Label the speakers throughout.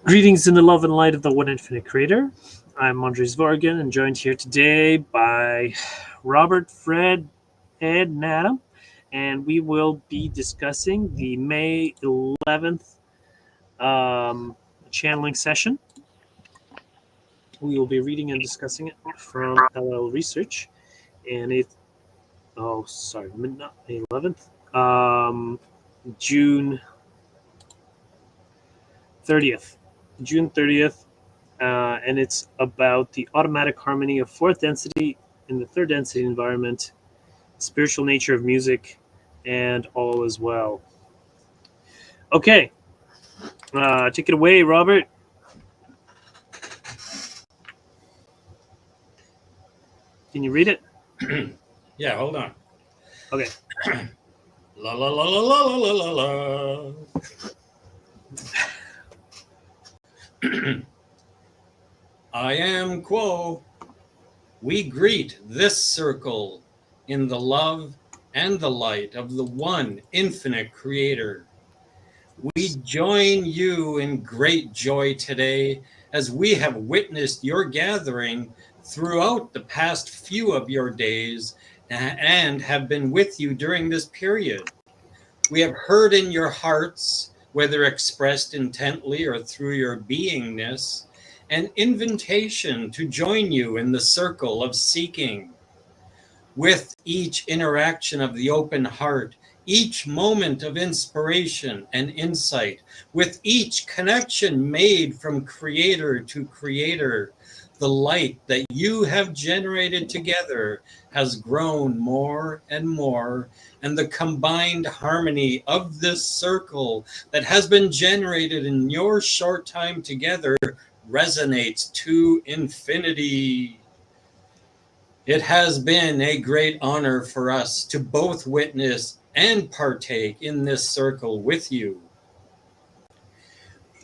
Speaker 1: Greetings in the love and light of the One Infinite Creator. I'm Andres Vorgan and joined here today by Robert, Fred, Ed, and Adam. And we will be discussing the May 11th channeling session. We will be reading and discussing it from LL Research. And not May 11th, June 30th. June 30th, and it's about the automatic harmony of fourth density in the third density environment, spiritual nature of music, and all as well. Okay, take it away, Robert. Can you read it?
Speaker 2: Yeah, hold on.
Speaker 1: Okay.
Speaker 2: La la la la la la la la. I am Quo. We greet this circle in the love and the light of the one infinite creator. We join you in great joy today as we have witnessed your gathering throughout the past few of your days and have been with you during this period. We have heard in your hearts, whether expressed intently or through your beingness, an invitation to join you in the circle of seeking. With each interaction of the open heart, each moment of inspiration and insight, with each connection made from creator to creator, the light that you have generated together has grown more and more, and the combined harmony of this circle that has been generated in your short time together resonates to infinity. It has been a great honor for us to both witness and partake in this circle with you.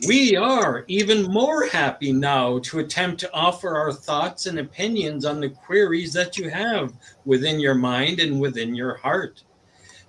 Speaker 2: We are even more happy now to attempt to offer our thoughts and opinions on the queries that you have within your mind and within your heart.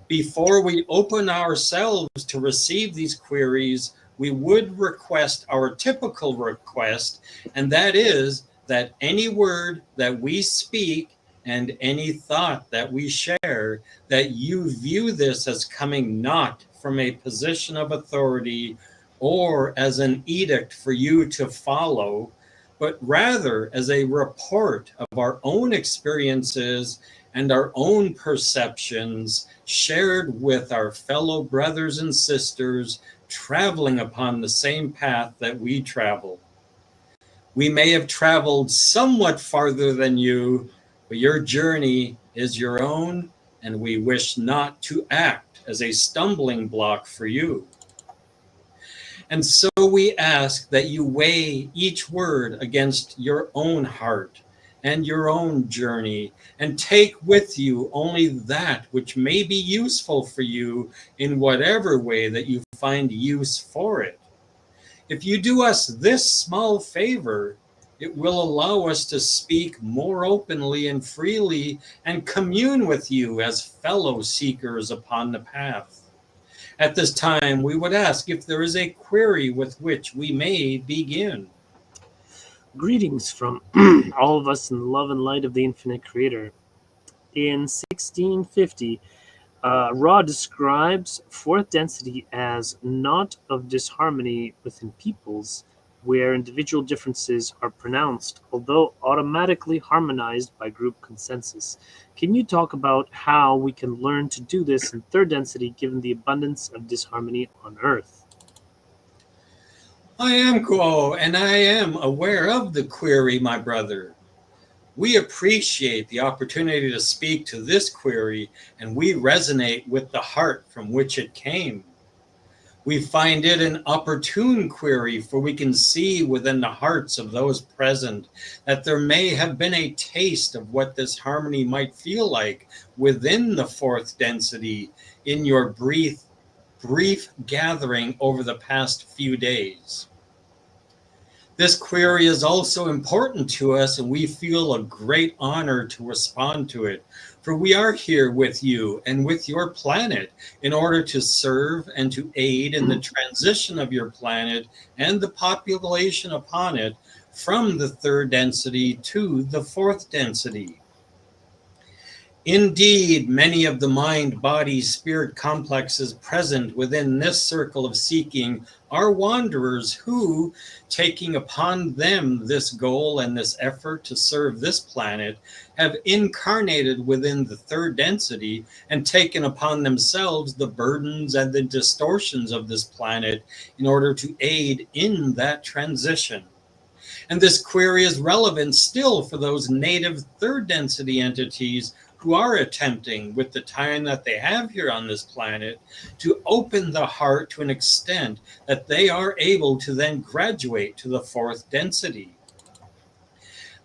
Speaker 2: Before we open ourselves to receive these queries, we would request our typical request, and that is that any word that we speak and any thought that we share, that you view this as coming not from a position of authority or as an edict for you to follow, but rather as a report of our own experiences and our own perceptions shared with our fellow brothers and sisters traveling upon the same path that we travel. We may have traveled somewhat farther than you, but your journey is your own, and we wish not to act as a stumbling block for you. And so we ask that you weigh each word against your own heart and your own journey, and take with you only that which may be useful for you in whatever way that you find use for it. If you do us this small favor, it will allow us to speak more openly and freely and commune with you as fellow seekers upon the path. At this time, we would ask if there is a query with which we may begin.
Speaker 1: Greetings from all of us in the love and light of the Infinite Creator. In 1650, Ra describes fourth density as not of disharmony within peoples, where individual differences are pronounced, although automatically harmonized by group consensus. Can you talk about how we can learn to do this in third density given the abundance of disharmony on Earth?
Speaker 2: I am Quo, and I am aware of the query, my brother. We appreciate the opportunity to speak to this query, and we resonate with the heart from which it came. We find it an opportune query, for we can see within the hearts of those present that there may have been a taste of what this harmony might feel like within the fourth density in your brief gathering over the past few days. This query is also important to us, and we feel a great honor to respond to it, For we are here with you and with your planet in order to serve and to aid in the transition of your planet and the population upon it from the third density to the fourth density. Indeed, many of the mind, body, spirit complexes present within this circle of seeking are wanderers who, taking upon them this goal and this effort to serve this planet, have incarnated within the third density and taken upon themselves the burdens and the distortions of this planet in order to aid in that transition. And this query is relevant still for those native third density entities who are attempting, with the time that they have here on this planet, to open the heart to an extent that they are able to then graduate to the fourth density.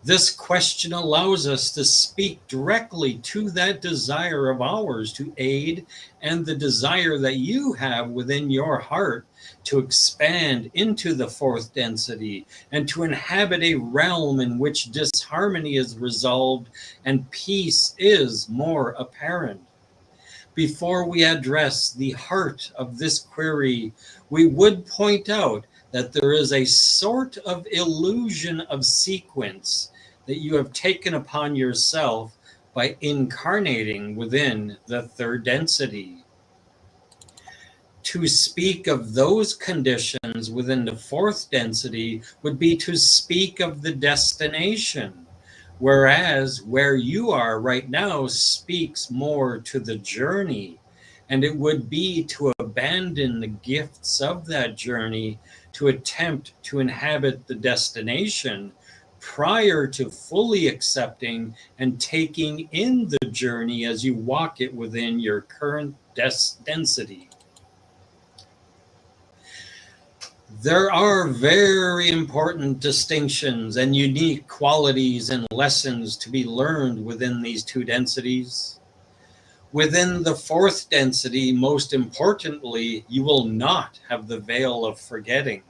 Speaker 2: This question allows us to speak directly to that desire of ours to aid and the desire that you have within your heart to expand into the fourth density and to inhabit a realm in which disharmony is resolved and peace is more apparent. Before we address the heart of this query, we would point out that there is a sort of illusion of sequence that you have taken upon yourself by incarnating within the third density. To speak of those conditions within the fourth density would be to speak of the destination, whereas where you are right now speaks more to the journey, and it would be to abandon the gifts of that journey to attempt to inhabit the destination prior to fully accepting and taking in the journey as you walk it within your current density. There are very important distinctions and unique qualities and lessons to be learned within these two densities. Within the fourth density, most importantly, you will not have the veil of forgetting.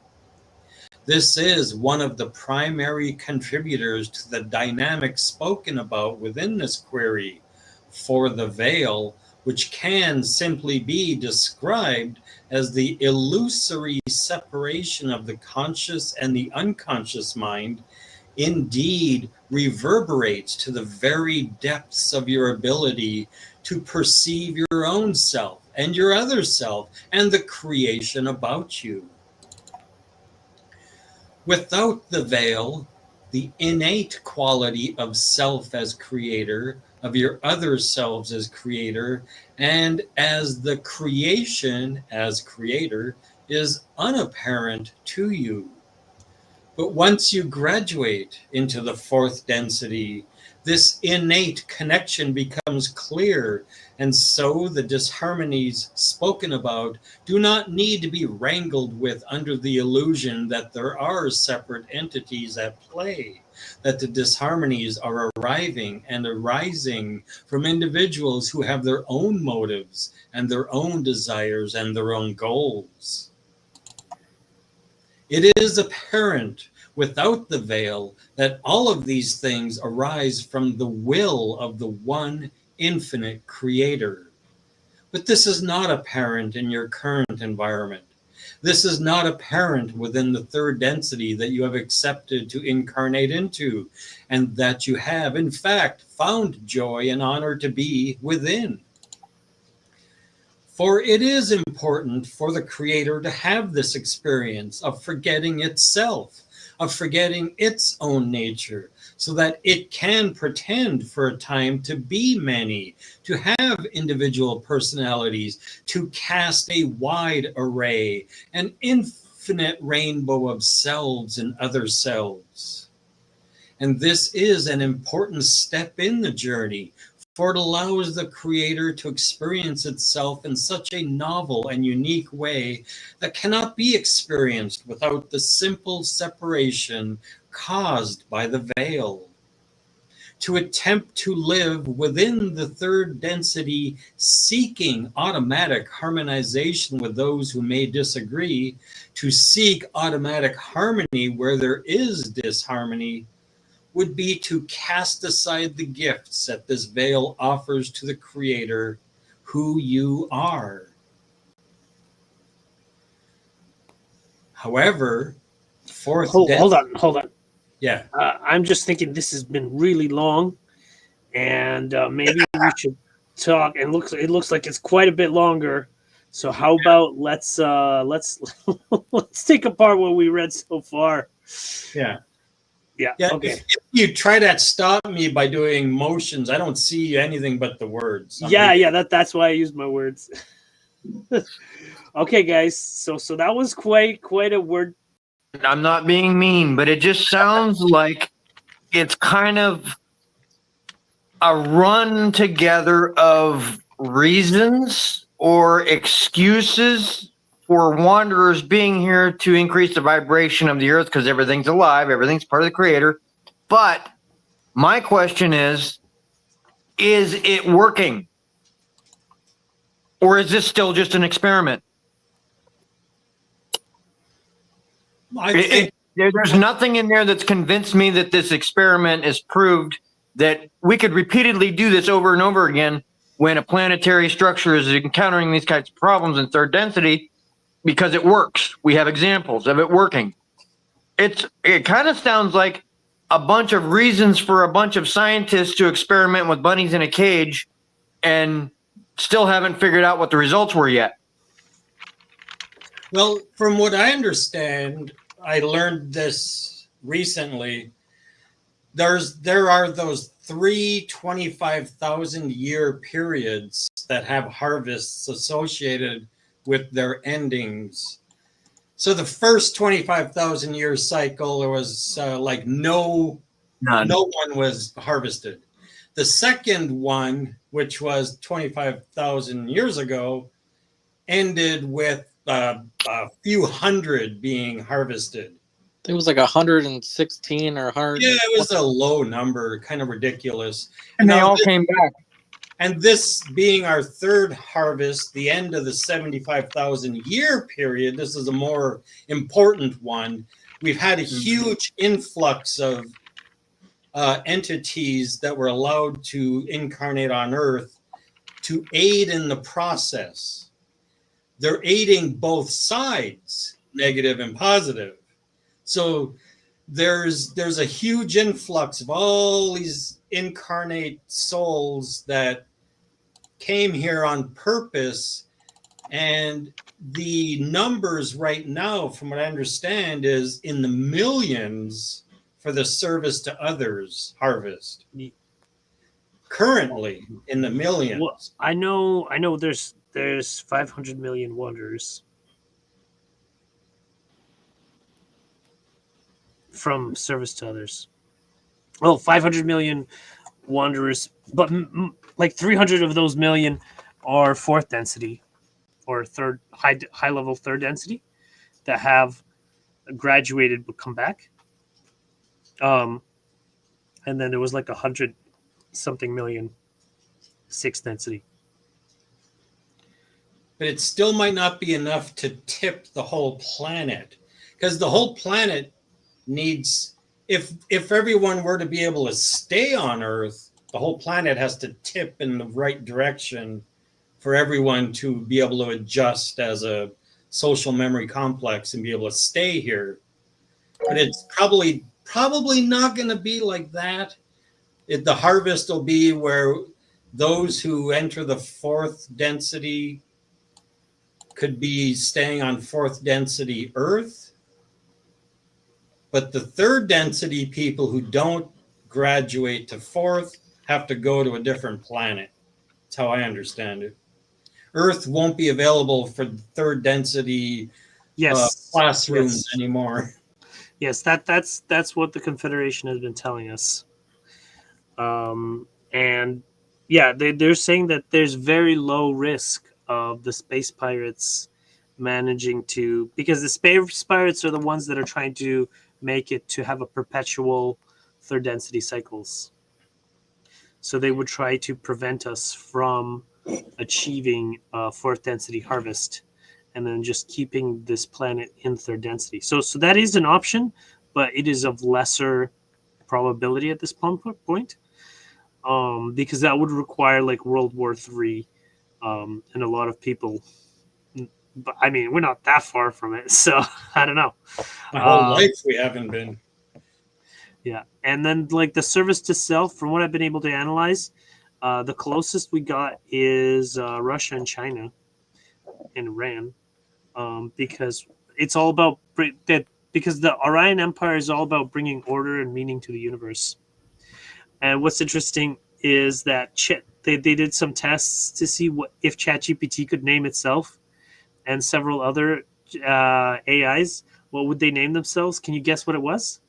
Speaker 2: This is one of the primary contributors to the dynamic spoken about within this query. For the veil, which can simply be described as the illusory separation of the conscious and the unconscious mind, indeed reverberates to the very depths of your ability to perceive your own self and your other self and the creation about you. Without the veil, the innate quality of self as creator, of your other selves as creator, and as the creation as creator is unapparent to you. But once you graduate into the fourth density, this innate connection becomes clear, and so the disharmonies spoken about do not need to be wrangled with under the illusion that there are separate entities at play, that the disharmonies are arriving and arising from individuals who have their own motives and their own desires and their own goals. It is apparent without the veil that all of these things arise from the will of the one infinite creator. But this is not apparent in your current environment. This is not apparent within the third density that you have accepted to incarnate into, and that you have, in fact, found joy and honor to be within. For it is important for the creator to have this experience of forgetting itself, of forgetting its own nature, so that it can pretend for a time to be many, to have individual personalities, to cast a wide array, an infinite rainbow of selves and other selves. And this is an important step in the journey, for it allows the creator to experience itself in such a novel and unique way that cannot be experienced without the simple separation caused by the veil. To attempt to live within the third density, seeking automatic harmonization with those who may disagree, to seek automatic harmony where there is disharmony, would be to cast aside the gifts that this veil offers to the Creator, who you are. However, fourth
Speaker 1: Hold
Speaker 2: density.
Speaker 1: on, hold on.
Speaker 2: Yeah.
Speaker 1: I'm just thinking this has been really long, and maybe we should talk. And it looks like it's quite a bit longer. So how about let's let's take apart what we read so far.
Speaker 2: Yeah.
Speaker 1: Yeah.
Speaker 2: Yeah.
Speaker 1: Okay.
Speaker 2: If you try to stop me by doing motions, I don't see anything but the words.
Speaker 1: Yeah. That's why I use my words. Okay, guys. So that was quite a word.
Speaker 3: I'm not being mean, but it just sounds like it's kind of a run together of reasons or excuses for wanderers being here to increase the vibration of the earth because everything's alive, everything's part of the Creator. But my question is it working? Or is this still just an experiment?
Speaker 2: I think
Speaker 3: There's nothing in there that's convinced me that this experiment is proved that we could repeatedly do this over and over again when a planetary structure is encountering these kinds of problems in third density because it works. We have examples of it working. It kind of sounds like a bunch of reasons for a bunch of scientists to experiment with bunnies in a cage and still haven't figured out what the results were yet.
Speaker 2: Well, from what I understand, I learned this recently. There are those 25,000 year periods that have harvests associated with their endings. So the first 25,000 year cycle, there was like no one was harvested. The second one, which was 25,000 years ago, ended with a few hundred being harvested.
Speaker 4: It was like 116 or 100.
Speaker 2: Yeah, it was a low number, kind of ridiculous.
Speaker 3: And they all came back.
Speaker 2: And this being our third harvest, the end of the 75,000 year period, this is a more important one. We've had a huge influx of entities that were allowed to incarnate on Earth to aid in the process. They're aiding both sides, negative and positive. So there's a huge influx of all these incarnate souls that came here on purpose, and the numbers right now, from what I understand, is in the millions for the service to others harvest. Currently in the millions.
Speaker 1: Well, I know there's 500 million wanderers from service to others. Well, 500 million wanderers, but like 300 of those million are fourth density or third high level third density that have graduated but come back. And then there was like 100 something million sixth density.
Speaker 2: But it still might not be enough to tip the whole planet, because the whole planet needs, if everyone were to be able to stay on Earth, the whole planet has to tip in the right direction for everyone to be able to adjust as a social memory complex and be able to stay here. But it's probably not going to be like that. The harvest will be where those who enter the fourth density could be staying on fourth density Earth. But the third density people who don't graduate to fourth have to go to a different planet. That's how I understand it. Earth won't be available for third density classrooms anymore.
Speaker 1: Yes, that's what the Confederation has been telling us. And yeah, they're saying that there's very low risk of the space pirates managing to, because the space pirates are the ones that are trying to make it to have a perpetual third density cycles. So they would try to prevent us from achieving fourth density harvest and then just keeping this planet in third density. So that is an option, but it is of lesser probability at this point, because that would require like World War III, and a lot of people. But I mean, we're not that far from it, so I don't know.
Speaker 2: My whole
Speaker 1: Um,
Speaker 2: life we haven't been.
Speaker 1: yeah, and then like the service to self, from what I've been able to analyze, the closest we got is Russia and China and Iran, because it's all about that, because the Orion Empire is all about bringing order and meaning to the universe. And what's interesting is that they did some tests to see what if ChatGPT could name itself and several other AIs. What would they name themselves? Can you guess what it was?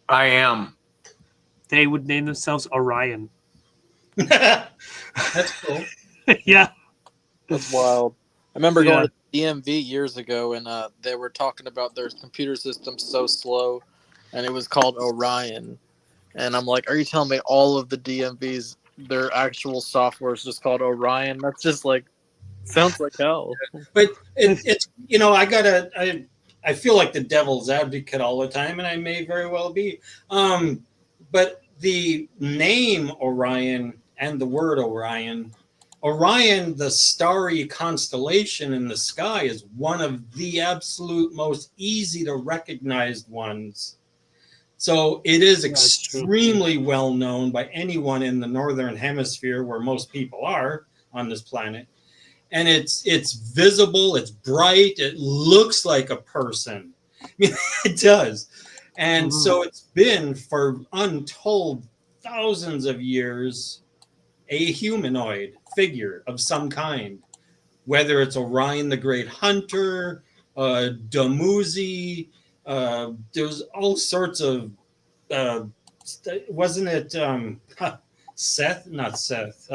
Speaker 3: I am.
Speaker 1: They would name themselves Orion.
Speaker 2: That's cool.
Speaker 1: Yeah,
Speaker 4: That's wild. I remember
Speaker 1: Yeah.
Speaker 4: going to the DMV years ago, and they were talking about their computer system so slow, and it was called Orion. And I'm like, are you telling me all of the DMVs, their actual software is just called Orion? That's just like, sounds like hell.
Speaker 2: But it's I feel like the devil's advocate all the time, and I may very well be. But the name Orion and the word Orion, the starry constellation in the sky, is one of the absolute most easy to recognize ones. So it is
Speaker 1: That's true.
Speaker 2: extremely well known by anyone in the northern hemisphere, where most people are on this planet. And it's visible, it's bright, it looks like a person. I mean, it does. And so it's been for untold thousands of years a humanoid figure of some kind, whether it's Orion the Great Hunter, Dumuzi, there's all sorts of, wasn't it Seth? Not Seth.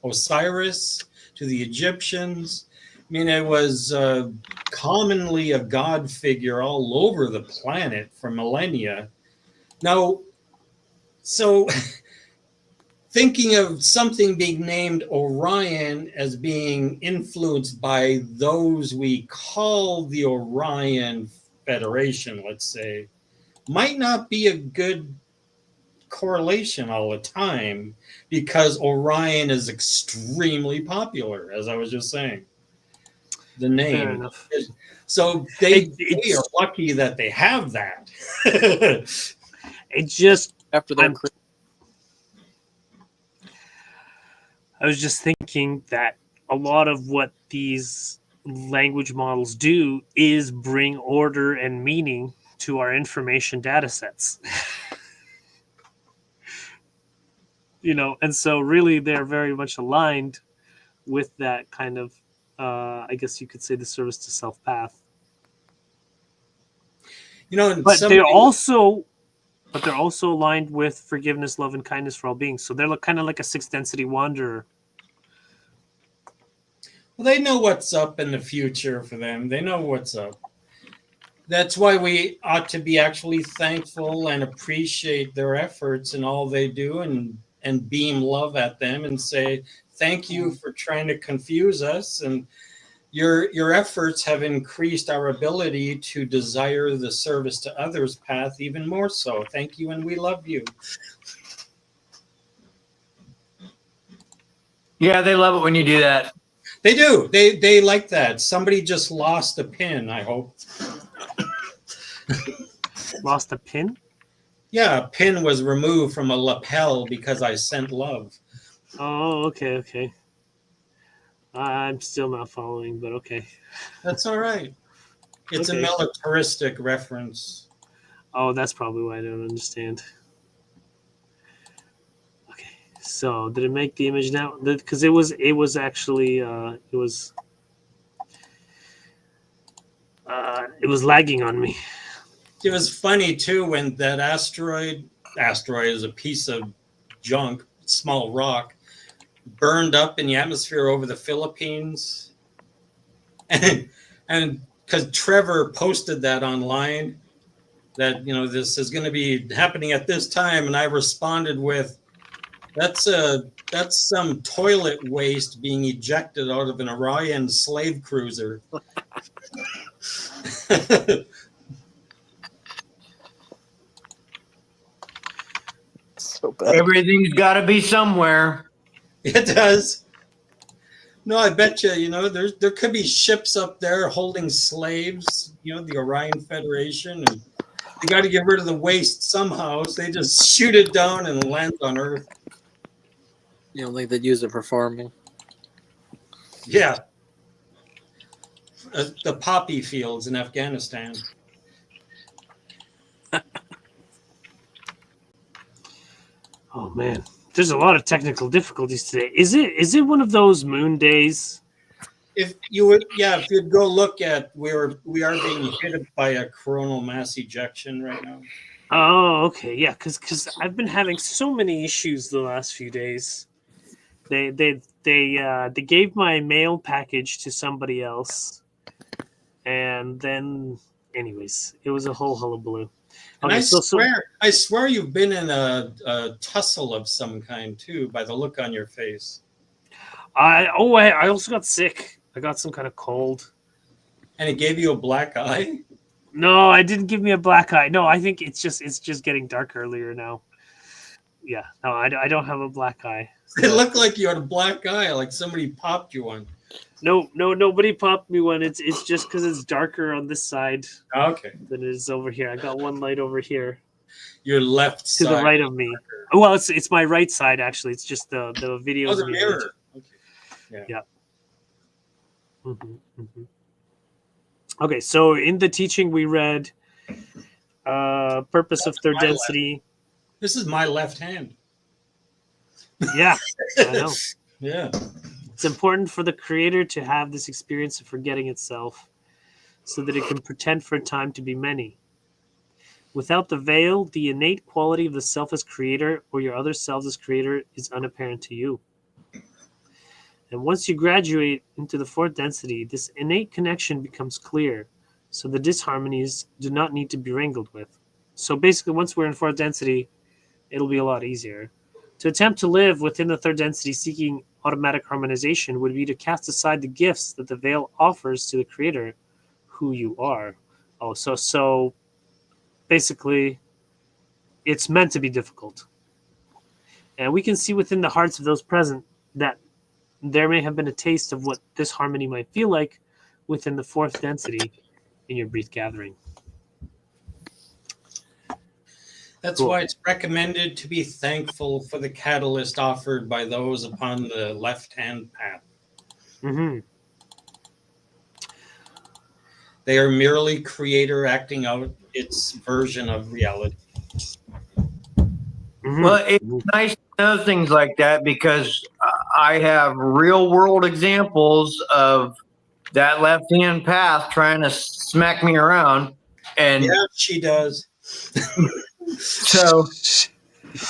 Speaker 2: Osiris to the Egyptians. I mean, it was commonly a god figure all over the planet for millennia. Now, so thinking of something being named Orion as being influenced by those we call the Orion Federation, let's say, might not be a good correlation all the time, because Orion is extremely popular, as I was just saying. The
Speaker 1: Fair
Speaker 2: name.
Speaker 1: enough.
Speaker 2: So they
Speaker 1: It's
Speaker 2: are lucky that they have that.
Speaker 1: it's just
Speaker 4: After their
Speaker 1: I was just thinking that a lot of what these language models do is bring order and meaning to our information data sets. And so really they're very much aligned with that kind of, I guess you could say, the service to self path.
Speaker 2: And
Speaker 1: But they're also aligned with forgiveness, love, and kindness for all beings. So they're kind of like a sixth density wanderer.
Speaker 2: well, they know what's up in the future for them. They know what's up. That's why we ought to be actually thankful and appreciate their efforts and all they do, and beam love at them and say, thank you for trying to confuse us. And your efforts have increased our ability to desire the service to others path even more so. Thank you, and we love you.
Speaker 3: Yeah, they love it when you do that.
Speaker 2: They do. They like that. Somebody just lost a pin, I hope.
Speaker 1: Lost a pin?
Speaker 2: Yeah, a pin was removed from a lapel because I sent love.
Speaker 1: Oh, okay. I'm still not following, but okay.
Speaker 2: That's all right. It's
Speaker 1: Okay.
Speaker 2: a militaristic reference.
Speaker 1: Oh, that's probably why I don't understand. Okay, so did it make the image now? Because it was actually it was lagging on me.
Speaker 2: It was funny too when that asteroid is a piece of junk, small rock, burned up in the atmosphere over the Philippines, and because Trevor posted that online, that this is going to be happening at this time, and I responded with, that's some toilet waste being ejected out of an Orion slave cruiser.
Speaker 4: so bad.
Speaker 3: Everything's got to be somewhere.
Speaker 2: It does. No, I bet you, there could be ships up there holding slaves, the Orion Federation, and they got to get rid of the waste somehow, so they just shoot it down and land on Earth.
Speaker 4: You don't think they'd use it for farming?
Speaker 2: Yeah. The poppy fields in Afghanistan.
Speaker 1: Oh man, there's a lot of technical difficulties today. Is it one of those moon days?
Speaker 2: If you'd go look at we are being hit by a coronal mass ejection right now.
Speaker 1: Oh, okay, yeah, because I've been having so many issues the last few days. They gave my mail package to somebody else, and then, anyways, it was a whole hullabaloo.
Speaker 2: And
Speaker 1: Okay,
Speaker 2: I swear you've been in a tussle of some kind too, by the look on your face.
Speaker 1: I also got sick. I got some kind of cold.
Speaker 2: And it gave you a black eye?
Speaker 1: No, I didn't give me a black eye. No, I think it's just getting dark earlier now. Yeah, no, I don't have a black eye. So.
Speaker 2: It looked like you had a black eye, like somebody popped you one.
Speaker 1: No, nobody popped me one. It's just because it's darker on this side
Speaker 2: Okay.
Speaker 1: than it is over here. I got one light over here.
Speaker 2: Your left
Speaker 1: to
Speaker 2: side.
Speaker 1: the right of me. Oh, well, it's my right side actually. It's just the video.
Speaker 2: Oh, the mirror. Okay.
Speaker 1: Yeah. Mm-hmm. Okay, so in the teaching we read, purpose of third density.
Speaker 2: This is my left hand.
Speaker 1: Yeah, I know.
Speaker 2: Yeah.
Speaker 1: It's important for the creator to have this experience of forgetting itself so that it can pretend for a time to be many. Without the veil, the innate quality of the self as creator or your other selves as creator is unapparent to you. And once you graduate into the fourth density, this innate connection becomes clear, so the disharmonies do not need to be wrangled with. So basically, once we're in fourth density, it'll be a lot easier. To attempt to live within the third density seeking automatic harmonization would be to cast aside the gifts that the veil offers to the creator, who you are. Oh, so basically, it's meant to be difficult. And we can see within the hearts of those present that there may have been a taste of what this harmony might feel like within the fourth density in your brief gathering.
Speaker 2: That's why it's recommended to be thankful for the catalyst offered by those upon the left-hand path.
Speaker 1: Mm-hmm.
Speaker 2: They are merely creator acting out its version of reality.
Speaker 1: Mm-hmm.
Speaker 3: Well, it's nice to know things like that because I have real world examples of that left-hand path trying to smack me around. And
Speaker 2: yeah, she does.
Speaker 3: So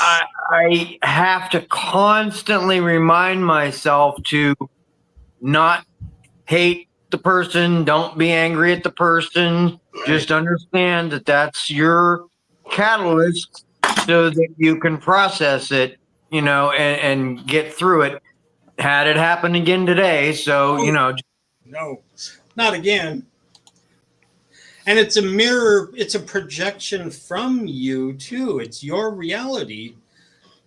Speaker 3: I have to constantly remind myself to not hate the person. Don't be angry at the person. Right. Just understand that that's your catalyst so that you can process it, and get through it. Had it happen again today. So,
Speaker 2: No, not again. And it's a mirror, it's a projection from you too. It's your reality.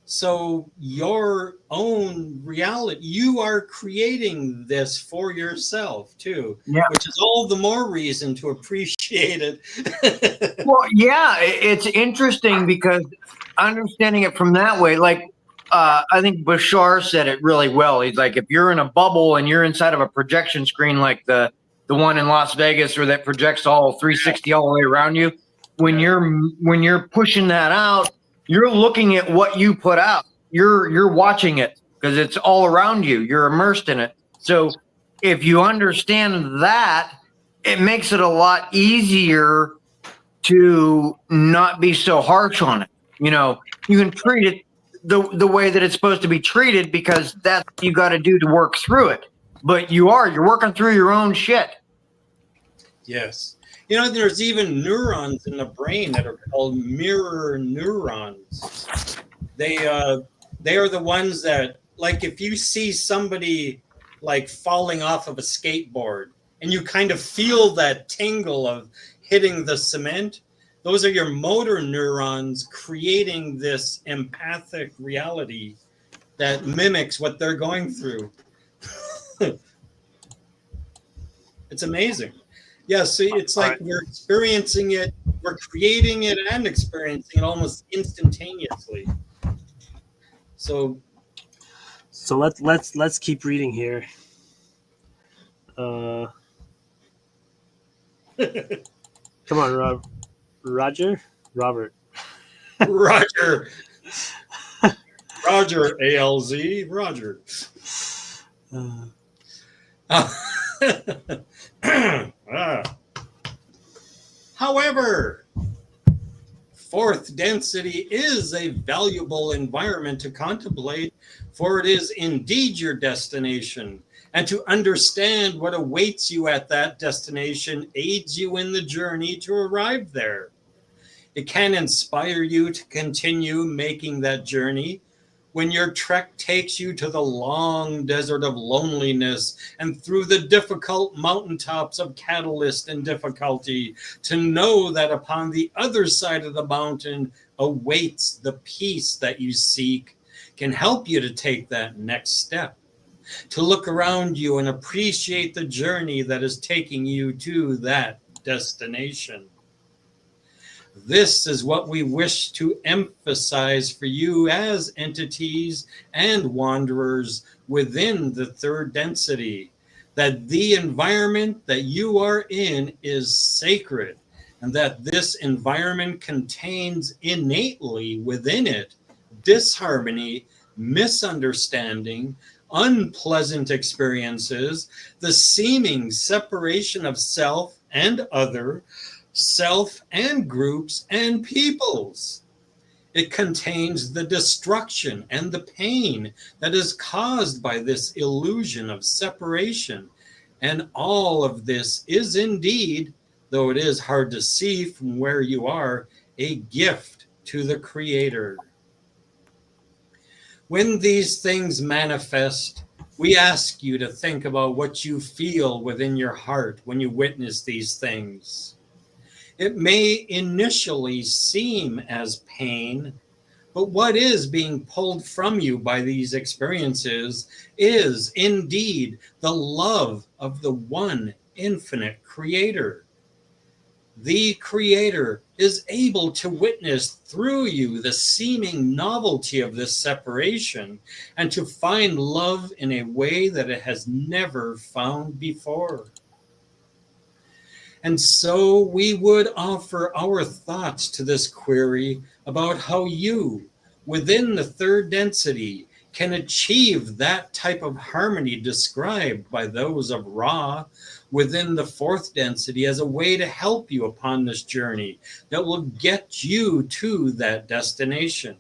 Speaker 2: So your own reality, you are creating this for yourself too, which is all the more reason to appreciate it.
Speaker 3: Well, yeah, it's interesting because understanding it from that way, like I think Bashar said it really well. He's like, if you're in a bubble and you're inside of a projection screen like the one in Las Vegas or that projects all 360 all the way around you, when you're pushing that out, you're looking at what you put out. You're watching it because it's all around you. You're immersed in it. So if you understand that, it makes it a lot easier to not be so harsh on it. You can treat it the way that it's supposed to be treated because that's what you got to do to work through it. But you're working through your own shit.
Speaker 2: Yes. There's even neurons in the brain that are called mirror neurons. They are the ones that, like, if you see somebody like falling off of a skateboard and you kind of feel that tingle of hitting the cement, Those are your motor neurons creating this empathic reality that mimics what they're going through. It's amazing. Yeah, see, it's
Speaker 1: All
Speaker 2: like
Speaker 1: right.
Speaker 2: we're experiencing it, we're creating it and experiencing it almost instantaneously. So
Speaker 1: So let's keep reading here. Uh, come on, Robert.
Speaker 2: Roger, Roger, ALZ, Roger.
Speaker 1: Uh,
Speaker 2: Ah. However, fourth density is a valuable environment to contemplate, for it is indeed your destination. And to understand what awaits you at that destination aids you in the journey to arrive there. It can inspire you to continue making that journey when your trek takes you to the long desert of loneliness and through the difficult mountaintops of catalyst and difficulty, to know that upon the other side of the mountain awaits the peace that you seek, can help you to take that next step, to look around you and appreciate the journey that is taking you to that destination. This is what we wish to emphasize for you as entities and wanderers within the third density, that the environment that you are in is sacred, and that this environment contains innately within it disharmony, misunderstanding, unpleasant experiences, the seeming separation of self and other, self and groups and peoples. It contains the destruction and the pain that is caused by this illusion of separation. And all of this is indeed, though it is hard to see from where you are, a gift to the Creator. When these things manifest, we ask you to think about what you feel within your heart when you witness these things. It may initially seem as pain, but what is being pulled from you by these experiences is indeed the love of the one infinite Creator. The Creator is able to witness through you the seeming novelty of this separation and to find love in a way that it has never found before. And so we would offer our thoughts to this query about how you, within the third density, can achieve that type of harmony described by those of Ra within the fourth density as a way to help you upon this journey that will get you to that destination.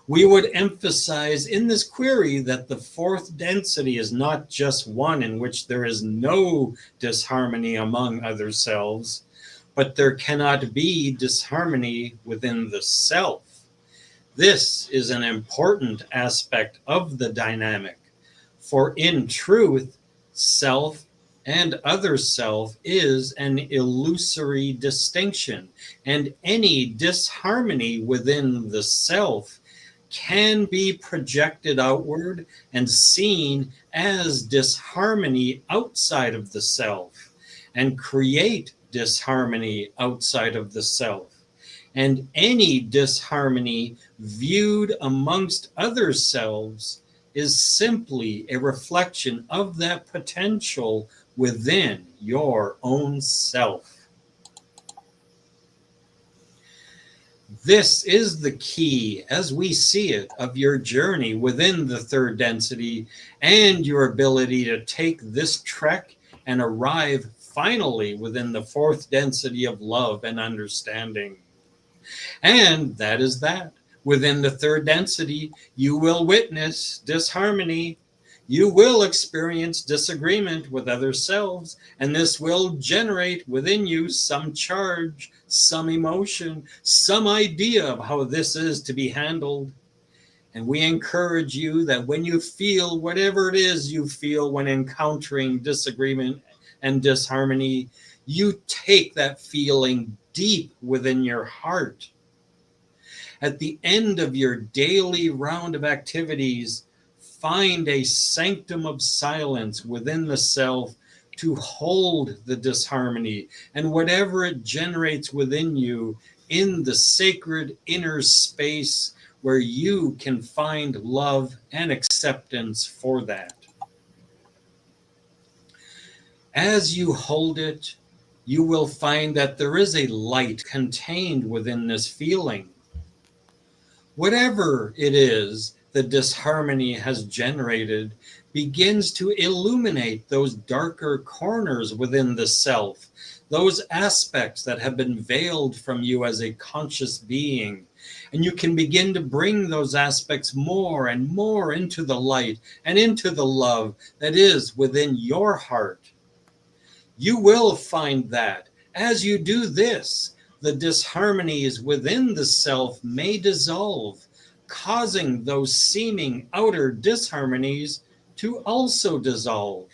Speaker 2: We would emphasize in this query that the fourth density is not just one in which there is no disharmony among other selves, but there cannot be disharmony within the self. This is an important aspect of the dynamic, for in truth, self and other self is an illusory distinction, and any disharmony within the self can be projected outward and seen as disharmony outside of the self and create disharmony outside of the self. And any disharmony viewed amongst other selves is simply a reflection of that potential within your own self. This is the key, as we see it, of your journey within the third density and your ability to take this trek and arrive finally within the fourth density of love and understanding. And that is that. Within the third density, you will witness disharmony. You will experience disagreement with other selves, and this will generate within you some charge, some emotion, some idea of how this is to be handled. And we encourage you that when you feel whatever it is you feel when encountering disagreement and disharmony, you take that feeling deep within your heart. At the end of your daily round of activities, find a sanctum of silence within the self to hold the disharmony and whatever it generates within you in the sacred inner space where you can find love and acceptance for that. As you hold it, you will find that there is a light contained within this feeling. Whatever it is the disharmony has generated begins to illuminate those darker corners within the self, those aspects that have been veiled from you as a conscious being. And you can begin to bring those aspects more and more into the light and into the love that is within your heart. You will find that as you do this, the disharmonies within the self may dissolve, causing those seeming outer disharmonies to also dissolve.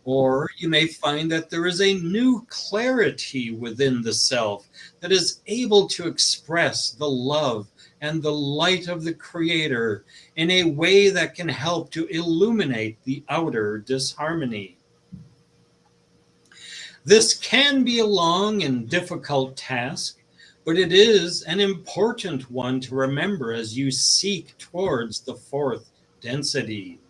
Speaker 2: Or you may find that there is a new clarity within the self that is able to express the love and the light of the Creator in a way that can help to illuminate the outer disharmony. This can be a long and difficult task, but it is an important one to remember as you seek towards the fourth density.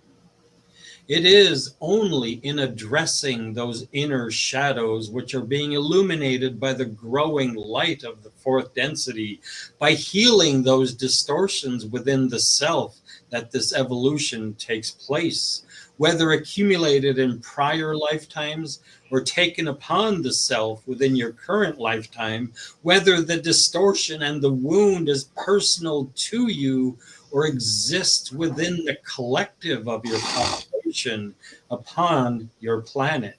Speaker 2: It is only in addressing those inner shadows which are being illuminated by the growing light of the fourth density, by healing those distortions within the self, that this evolution takes place, whether accumulated in prior lifetimes or taken upon the self within your current lifetime, whether the distortion and the wound is personal to you or exists within the collective of your population upon your planet.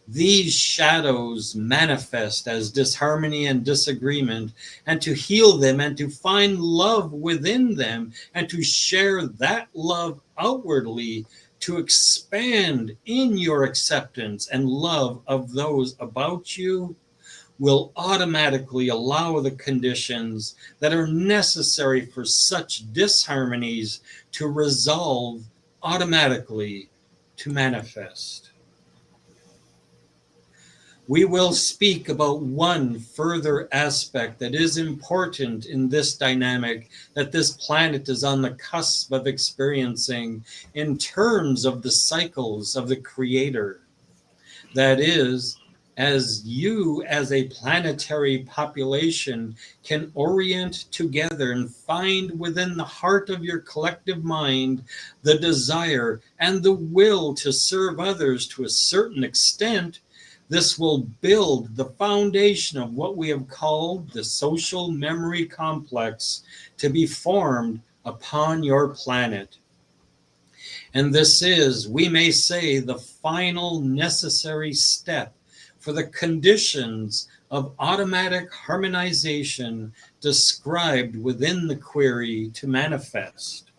Speaker 2: These shadows manifest as disharmony and disagreement, and to heal them and to find love within them and to share that love outwardly, to expand in your acceptance and love of those about you, will automatically allow the conditions that are necessary for such disharmonies to resolve automatically, to manifest. We will speak about one further aspect that is important in this dynamic that this planet is on the cusp of experiencing in terms of the cycles of the Creator. That is, as you as a planetary population can orient together and find within the heart of your collective mind the desire and the will to serve others to a certain extent, this will build the foundation of what we have called the social memory complex to be formed upon your planet. And this is, we may say, the final necessary step for the conditions of automatic harmonization described within the query to manifest.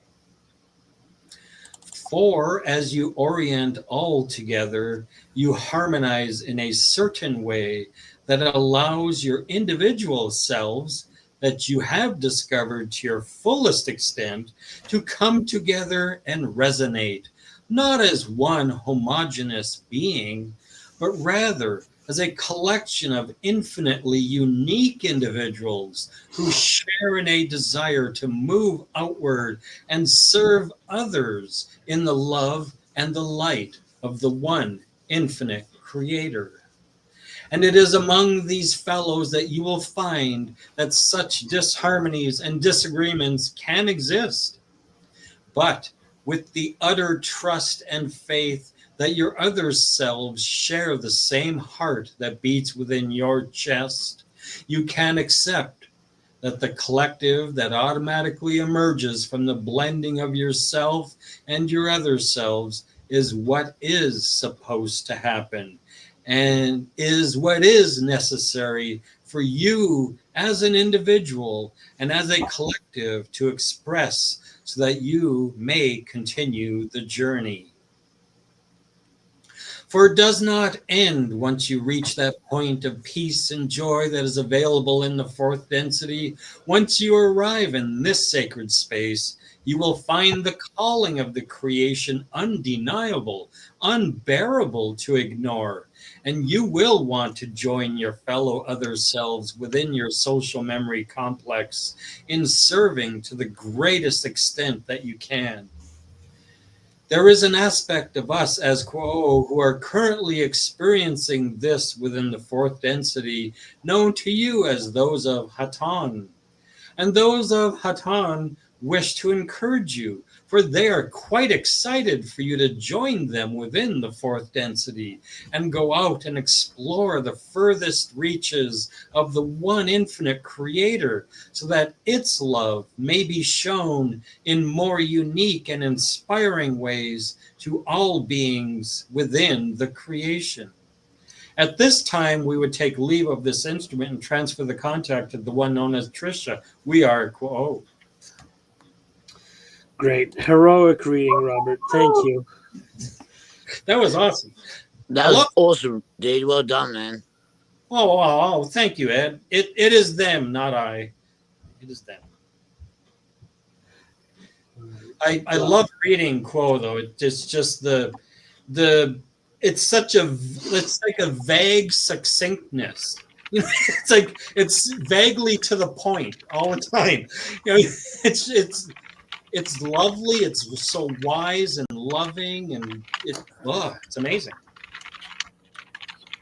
Speaker 2: For as you orient all together, you harmonize in a certain way that allows your individual selves that you have discovered to your fullest extent to come together and resonate, not as one homogeneous being, but rather as a collection of infinitely unique individuals who share in a desire to move outward and serve others in the love and the light of the one infinite Creator. And it is among these fellows that you will find that such disharmonies and disagreements can exist. But with the utter trust and faith that your other selves share the same heart that beats within your chest, you can accept that the collective that automatically emerges from the blending of yourself and your other selves is what is supposed to happen and is what is necessary for you as an individual and as a collective to express so that you may continue the journey. For it does not end once you reach that point of peace and joy that is available in the fourth density. Once you arrive in this sacred space, you will find the calling of the creation undeniable, unbearable to ignore, and you will want to join your fellow other selves within your social memory complex in serving to the greatest extent that you can. There is an aspect of us as Quo who are currently experiencing this within the fourth density, known to you as those of Hatan. And those of Hatan wish to encourage you, for they are quite excited for you to join them within the fourth density and go out and explore the furthest reaches of the one infinite creator, so that its love may be shown in more unique and inspiring ways to all beings within the creation. At this time, we would take leave of this instrument and transfer the contact to the one known as Trisha. We are Quo.
Speaker 1: Great. Heroic reading, Robert. Thank you.
Speaker 2: That was awesome.
Speaker 5: That was awesome, dude. Well done, man.
Speaker 2: Oh, thank you, Ed. It is them, not I. It is them. I love reading Quo though. It's just the it's like a vague succinctness. It's vaguely to the point all the time. It's lovely. It's so wise and loving, and it's amazing.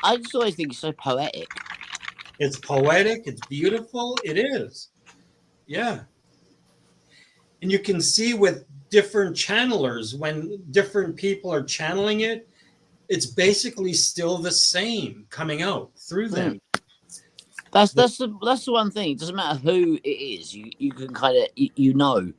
Speaker 5: I just always think it's so poetic.
Speaker 2: It's poetic. It's beautiful. It is. Yeah. And you can see with different channelers, when different people are channeling it, it's basically still the same coming out through them.
Speaker 5: That's the one thing. It doesn't matter who it is. You can kind of you know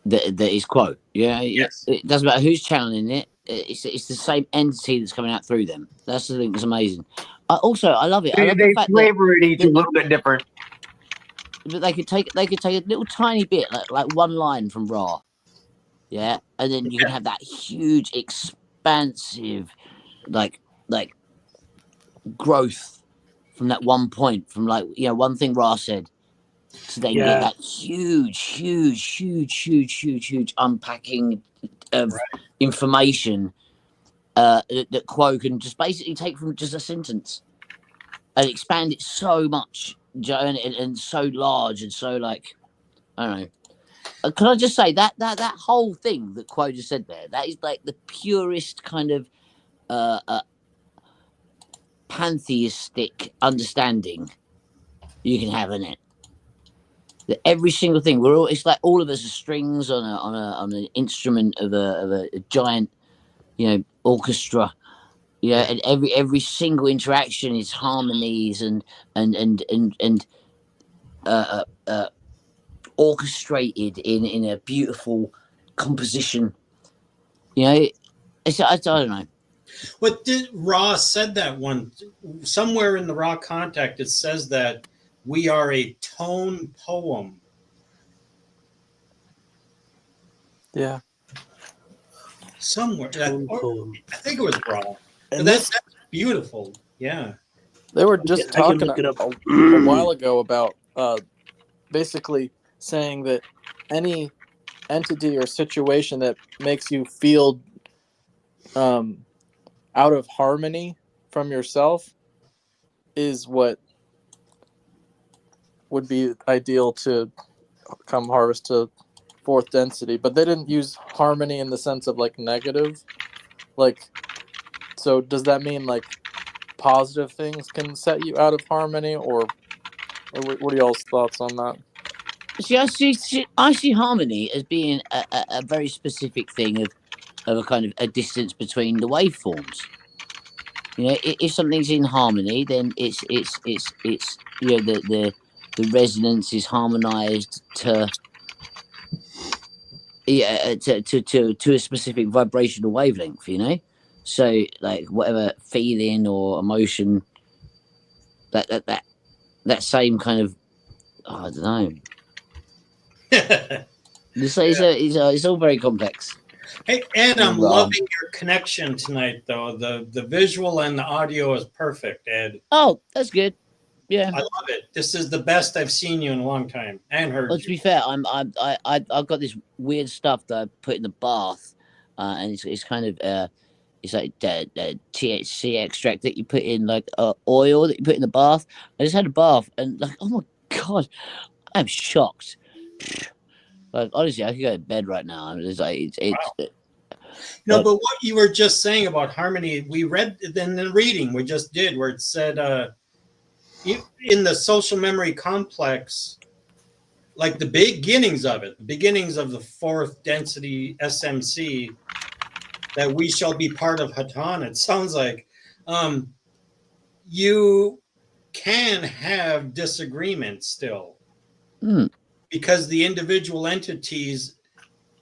Speaker 5: that it's Quo. Yeah.
Speaker 2: Yes.
Speaker 5: It doesn't matter who's channeling it. It's the same entity that's coming out through them. That's the thing that's amazing. I love it. I love
Speaker 3: They
Speaker 5: the fact
Speaker 3: flavor it each a little bit different.
Speaker 5: that they could take a little tiny bit, like one line from Ra. Yeah, and then you can have that huge, expansive, like growth from that one point, from one thing Ra said, to then get that huge unpacking of information that Quo can just basically take from just a sentence and expand it so much, and so large and so I don't know. Can I just say that whole thing that Quo just said there, that is like the purest kind of pantheistic understanding you can have in it. That every single thing, it's like all of us are strings on an instrument of a giant, orchestra. And every single interaction is harmonies and orchestrated in a beautiful composition. I don't know.
Speaker 2: What did Ra said that one somewhere in the Ra contact? It says that we are a tone poem.
Speaker 4: Yeah.
Speaker 2: Somewhere.
Speaker 1: Poem.
Speaker 2: I think it was Ra.
Speaker 4: And
Speaker 2: That's beautiful. Yeah.
Speaker 4: They were just talking a while ago about basically saying that any entity or situation that makes you feel out of harmony from yourself is what would be ideal to come harvest to fourth density. But they didn't use harmony in the sense of negative. So does that mean positive things can set you out of harmony, or what are y'all's thoughts on that?
Speaker 5: See, I see harmony as being a very specific thing of a kind of a distance between the waveforms. If something's in harmony, then it's the resonance is harmonized to a specific vibrational wavelength. So whatever feeling or emotion, that same kind of, I don't know. It's all very complex.
Speaker 2: Hey, Ed, I'm
Speaker 5: Right.
Speaker 2: loving your connection tonight, though. The visual and the audio is perfect, Ed.
Speaker 5: Oh, that's good. Yeah.
Speaker 2: I love it. This is the best I've seen you in a long time and heard
Speaker 5: Well, to
Speaker 2: you.
Speaker 5: be fair, I've got this weird stuff that I put in the bath, and it's kind of it's like the THC extract that you put in, like oil that you put in the bath. I just had a bath, and like, oh my god, I'm shocked. Like honestly, I could go to bed right now. And it's like it's
Speaker 2: No, but what you were just saying about harmony, we read in the reading we just did where it said in the social memory complex, like the beginnings of it, the beginnings of the fourth density SMC, that we shall be part of Hatan. It sounds like you can have disagreements still because the individual entities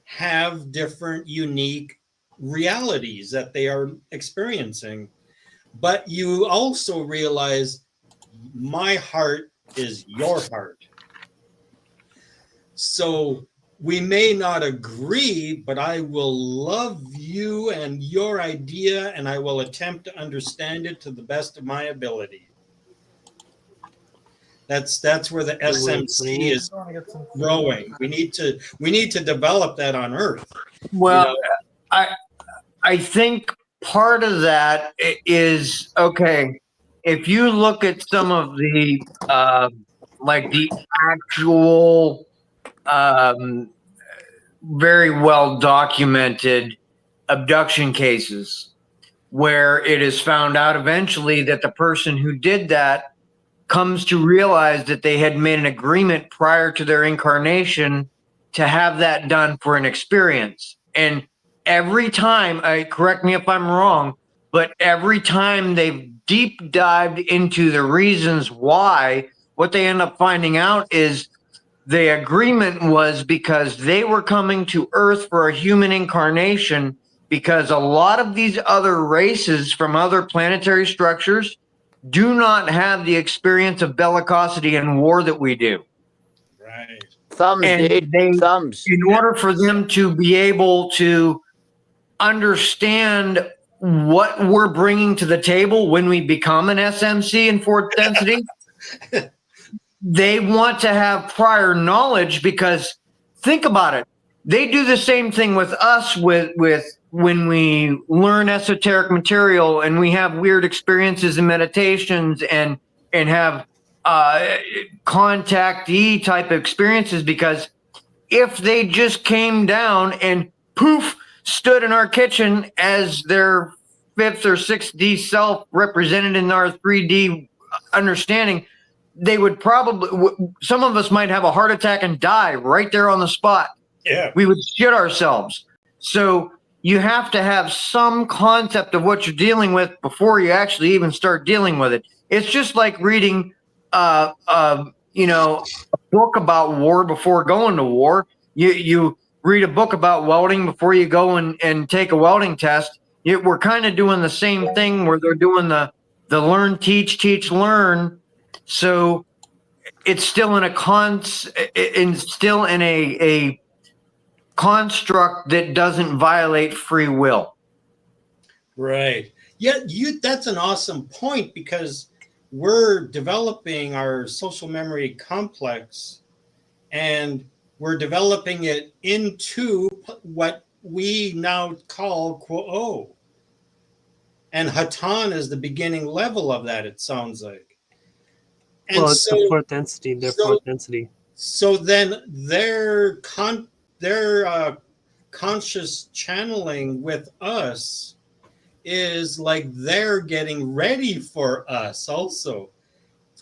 Speaker 2: have different unique realities that they are experiencing. But you also realize my heart is your heart. So we may not agree, but I will love you and your idea, and I will attempt to understand it to the best of my ability. That's where the SMC is growing. We need to develop that on Earth.
Speaker 3: Well, you know? I think part of that is, okay, if you look at some of the like the actual very well documented abduction cases where it is found out eventually that the person who did that comes to realize that they had made an agreement prior to their incarnation to have that done for an experience. And every time, correct me if I'm wrong, but every time they've deep dived into the reasons why, what they end up finding out is the agreement was because they were coming to Earth for a human incarnation, because a lot of these other races from other planetary structures do not have the experience of bellicosity and war that we do.
Speaker 2: Right.
Speaker 5: Thumbs,
Speaker 3: and
Speaker 5: dude. Thumbs.
Speaker 3: In order for them to be able to understand what we're bringing to the table when we become an SMC in fourth density, they want to have prior knowledge, because think about it. They do the same thing with us with when we learn esoteric material and we have weird experiences and meditations and have contactee type of experiences, because if they just came down and poof stood in our kitchen as their fifth or sixth D self represented in our 3D understanding, they would probably, some of us might have a heart attack and die right there on the spot.
Speaker 2: Yeah.
Speaker 3: We would shit ourselves. So you have to have some concept of what you're dealing with before you actually even start dealing with it. It's just like reading, a book about war before going to war. You read a book about welding before you go and take a welding test. We're kind of doing the same thing where they're doing the learn, teach, learn. So it's still in a construct that doesn't violate free will.
Speaker 2: Right. Yeah, that's an awesome point, because we're developing our social memory complex and we're developing it into what we now call Quo. And Hatan is the beginning level of that, it sounds like. And
Speaker 1: well, it's the fourth density, fourth density.
Speaker 2: So then their conscious channeling with us is like they're getting ready for us also.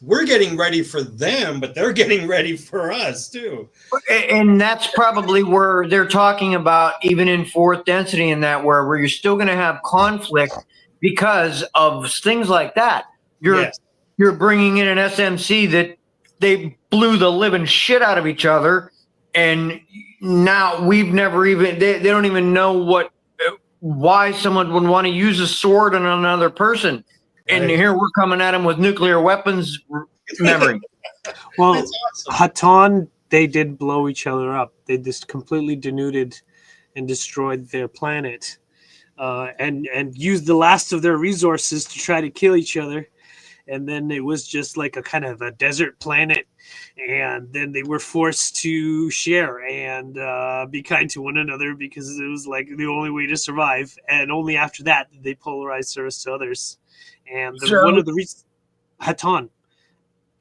Speaker 2: We're getting ready for them, but they're getting ready for us too.
Speaker 3: And that's probably where they're talking about, even in fourth density, and that where you're still going to have conflict because of things like that. You're bringing in an SMC that they blew the living shit out of each other, and now we've never even, they don't even know why someone would want to use a sword on another person. And here we're coming at them with nuclear weapons memory.
Speaker 1: Well, awesome. Hatan, they did blow each other up. They just completely denuded and destroyed their planet, and used the last of their resources to try to kill each other. And then it was just like a kind of a desert planet, and then they were forced to share and be kind to one another because it was like the only way to survive. And only after that did they polarize service to others. And one
Speaker 3: So,
Speaker 1: of the reasons, Hatan.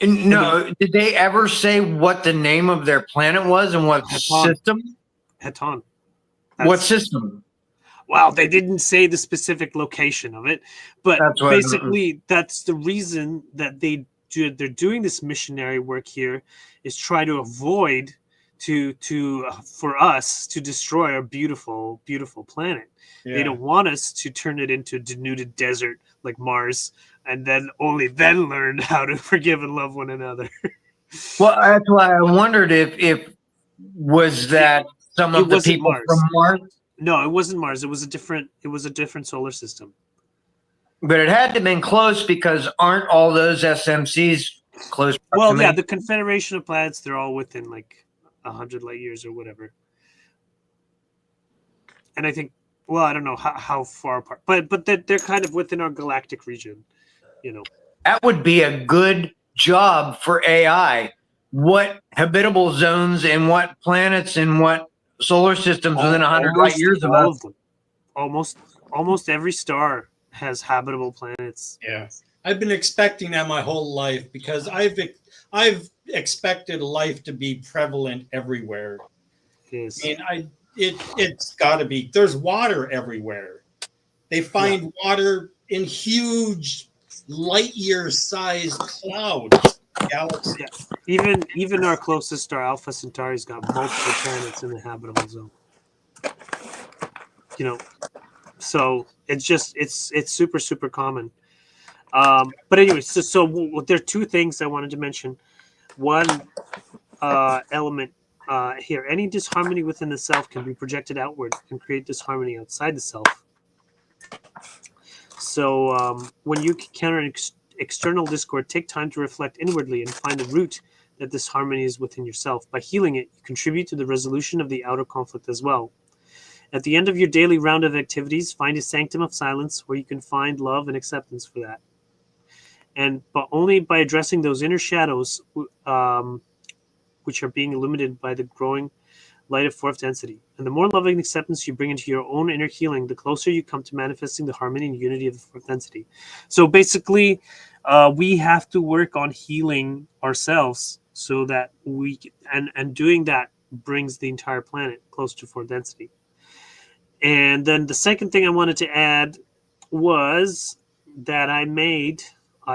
Speaker 3: no, did they ever say what the name of their planet was and what
Speaker 1: Hatan.
Speaker 3: system?
Speaker 1: Hatan.
Speaker 3: What system?
Speaker 1: Well, they didn't say the specific location of it, but
Speaker 3: That's what-
Speaker 1: basically that's the reason that they're doing this missionary work here, is try to avoid for us to destroy our beautiful planet.
Speaker 2: Yeah.
Speaker 1: They don't want us to turn it into a denuded desert like Mars, and then only then learn how to forgive and love one another.
Speaker 3: Well, that's why I wondered if was that some
Speaker 1: It
Speaker 3: of the
Speaker 1: wasn't
Speaker 3: people
Speaker 1: Mars.
Speaker 3: from Mars,
Speaker 1: No, it wasn't Mars. It was a different solar system.
Speaker 3: but it had to have been close because aren't all those SMCs close
Speaker 1: Well,
Speaker 3: proximity?
Speaker 1: yeah, the Confederation of Planets, they're all within like 100 light years or whatever. And I think, well, I don't know how far apart, but they're kind of within our galactic region, you know.
Speaker 3: That would be a good job for AI. What habitable zones and what planets and what solar systems within 100 light years of
Speaker 1: all
Speaker 3: us?
Speaker 1: of them. Almost every star has habitable planets.
Speaker 2: Yeah. I've been expecting that my whole life because I've expected life to be prevalent everywhere.
Speaker 1: Yes.
Speaker 2: I mean, it's got to be. There's water everywhere. They find water in huge light year sized clouds, galaxies.
Speaker 1: Yeah. Even our closest star, Alpha Centauri's got multiple planets in the habitable zone. You know, so it's super common. But anyway, so there are two things I wanted to mention. One element here: any disharmony within the self can be projected outward and create disharmony outside the self. So when you encounter an external discord, take time to reflect inwardly and find the root that this harmony is within yourself. By healing it, you contribute to the resolution of the outer conflict as well. At the end of your daily round of activities, find a sanctum of silence where you can find love and acceptance for that. But only by addressing those inner shadows, which are being illuminated by the growing light of fourth density. And the more loving acceptance you bring into your own inner healing, the closer you come to manifesting the harmony and unity of the fourth density. So basically, we have to work on healing ourselves so that and doing that brings the entire planet close to fourth density. And then the second thing I wanted to add was that I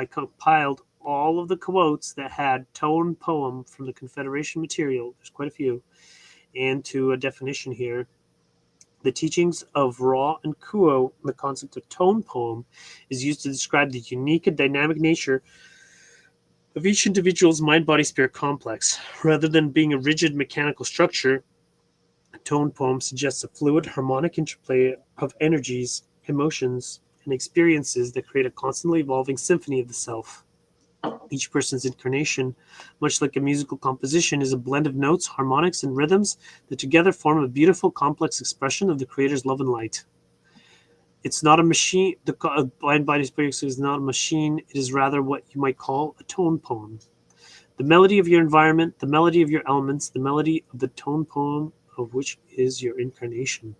Speaker 1: compiled all of the quotes that had tone poem from the Confederation material. There's quite a few. Into a definition here. The teachings of Ra and Kuo, the concept of tone poem, is used to describe the unique and dynamic nature of each individual's mind-body-spirit complex. Rather than being a rigid mechanical structure, a tone poem suggests a fluid, harmonic interplay of energies, emotions, and experiences that create a constantly evolving symphony of the self. Each person's incarnation, much like a musical composition, is a blend of notes, harmonics, and rhythms that together form a beautiful, complex expression of the Creator's love and light. It's not a machine. The Blind Body Spirit is not a machine. It is rather what you might call a tone poem. The melody of your environment, the melody of your elements, the melody of the tone poem of which is your incarnation.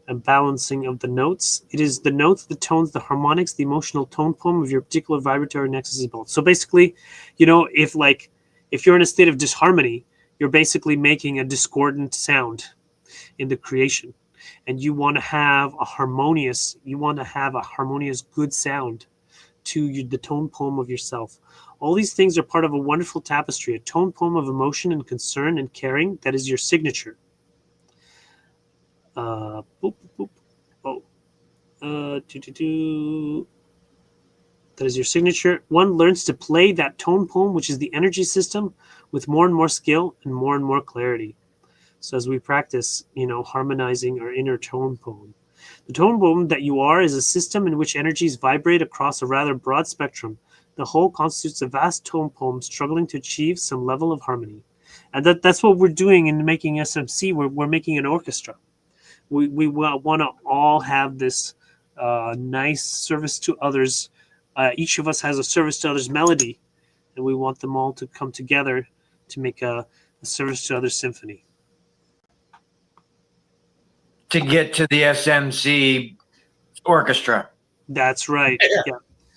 Speaker 1: A balancing of the notes. It is the notes, the tones, the harmonics, the emotional tone poem of your particular vibratory nexus is both. So basically, if you're in a state of disharmony, you're basically making a discordant sound in the creation, and you want to have a harmonious good sound to the tone poem of yourself. All these things are part of a wonderful tapestry, a tone poem of emotion and concern and caring that is your signature. That is your signature. One learns to play that tone poem, which is the energy system, with more and more skill and more clarity. So as we practice, harmonizing our inner tone poem. The tone poem that you are is a system in which energies vibrate across a rather broad spectrum. The whole constitutes a vast tone poem struggling to achieve some level of harmony. And that's what we're doing in making SMC. We're making an orchestra. We want to all have this nice service to others. Each of us has a service to others melody, and we want them all to come together to make a service to others symphony.
Speaker 3: To get to the SMC orchestra.
Speaker 1: That's right.
Speaker 2: Yeah.
Speaker 1: Yeah.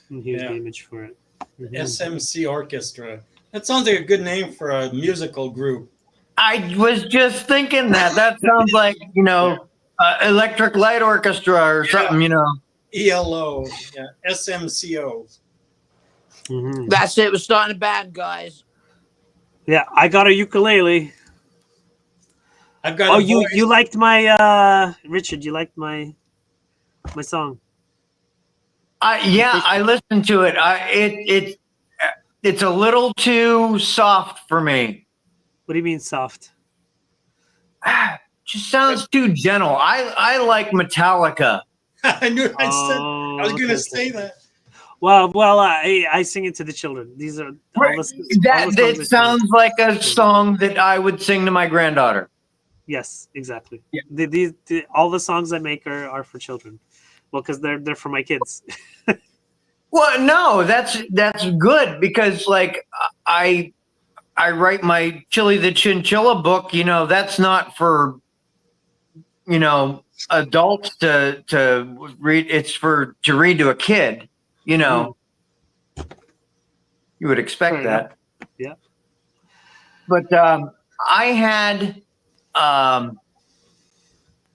Speaker 1: And here's
Speaker 2: Yeah.
Speaker 1: the image for it. Mhm.
Speaker 2: SMC Orchestra. That sounds like a good name for a musical group.
Speaker 3: I was just thinking that. That sounds like, Electric Light Orchestra or something,
Speaker 2: ELO. Yeah. SMCO.
Speaker 1: Mhm.
Speaker 5: That's it. We're starting a band, guys.
Speaker 1: Yeah, I got a ukulele.
Speaker 2: I've got
Speaker 1: Oh,
Speaker 2: a
Speaker 1: you
Speaker 2: voice.
Speaker 1: you liked my Richard? You liked my song?
Speaker 3: Yeah, I listened to it. It's a little too soft for me.
Speaker 1: What do you mean soft?
Speaker 3: Just sounds too gentle. I like Metallica.
Speaker 2: I knew I was going
Speaker 1: okay.
Speaker 2: to say that.
Speaker 1: Well, I sing it to the children. These are all the songs I
Speaker 3: That
Speaker 1: sing.
Speaker 3: sounds like a song that I would sing to my granddaughter.
Speaker 1: Yes, exactly.
Speaker 3: Yeah.
Speaker 1: All the songs I make are for children. Well, because they're for my kids.
Speaker 3: Well, no, that's good because like I write my Chili the Chinchilla book. That's not for adults to read. It's to read to a kid. You would expect
Speaker 1: Fair
Speaker 3: that.
Speaker 1: enough. Yeah.
Speaker 3: But I had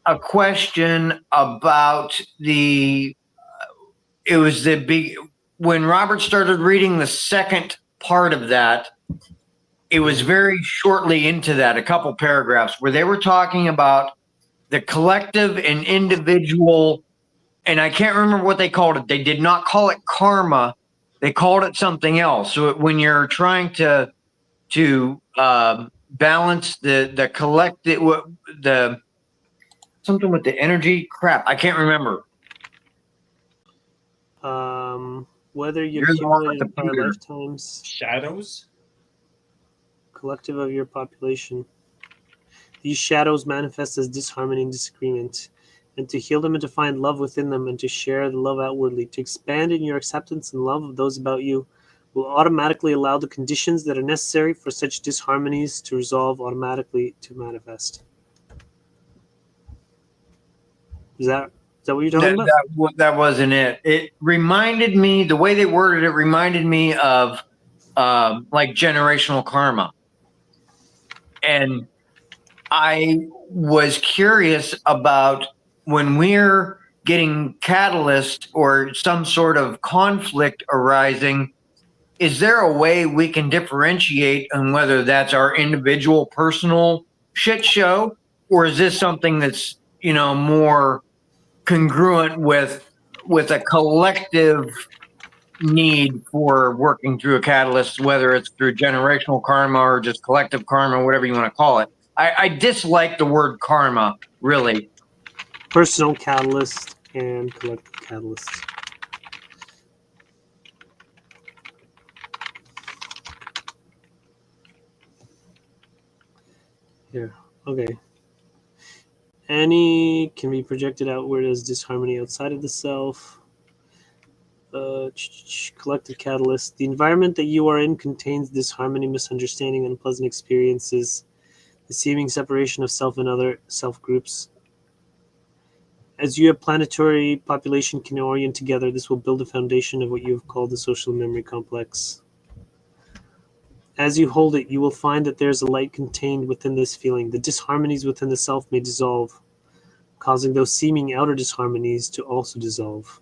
Speaker 3: a question about it was the big when Robert started reading the second part of that. It was very shortly into that, a couple paragraphs where they were talking about the collective and individual, and I can't remember what they called it. They did not call it karma; they called it something else. So when you're trying to balance the collective, the something with the energy. Crap, I can't remember.
Speaker 1: Whether you
Speaker 3: You're the one
Speaker 1: accumulated
Speaker 3: with
Speaker 1: in
Speaker 3: the
Speaker 1: prior
Speaker 3: computer.
Speaker 1: lifetimes,
Speaker 2: Shadows?
Speaker 1: collective of your population. These shadows manifest as disharmony and disagreement, and to heal them and to find love within them and to share the love outwardly, to expand in your acceptance and love of those about you, will automatically allow the conditions that are necessary for such disharmonies to resolve automatically to manifest. Is that what you're talking about?
Speaker 3: That wasn't it. It reminded me, the way they worded it reminded me of like generational karma. And I was curious about when we're getting catalyst or some sort of conflict arising, is there a way we can differentiate on whether that's our individual personal shit show, or is this something that's, more congruent with a collective need for working through a catalyst, whether it's through generational karma or just collective karma, whatever you want to call it. I dislike the word karma, really.
Speaker 1: Personal catalyst and collective catalyst. Here, okay. Any can be projected outward as disharmony outside of the self. Collective catalyst. The environment that you are in contains disharmony, misunderstanding, unpleasant experiences, the seeming separation of self and other self groups. As your planetary population can orient together, this will build a foundation of what you have called the social memory complex. As you hold it, you will find that there is a light contained within this feeling. The disharmonies within the self may dissolve, causing those seeming outer disharmonies to also dissolve.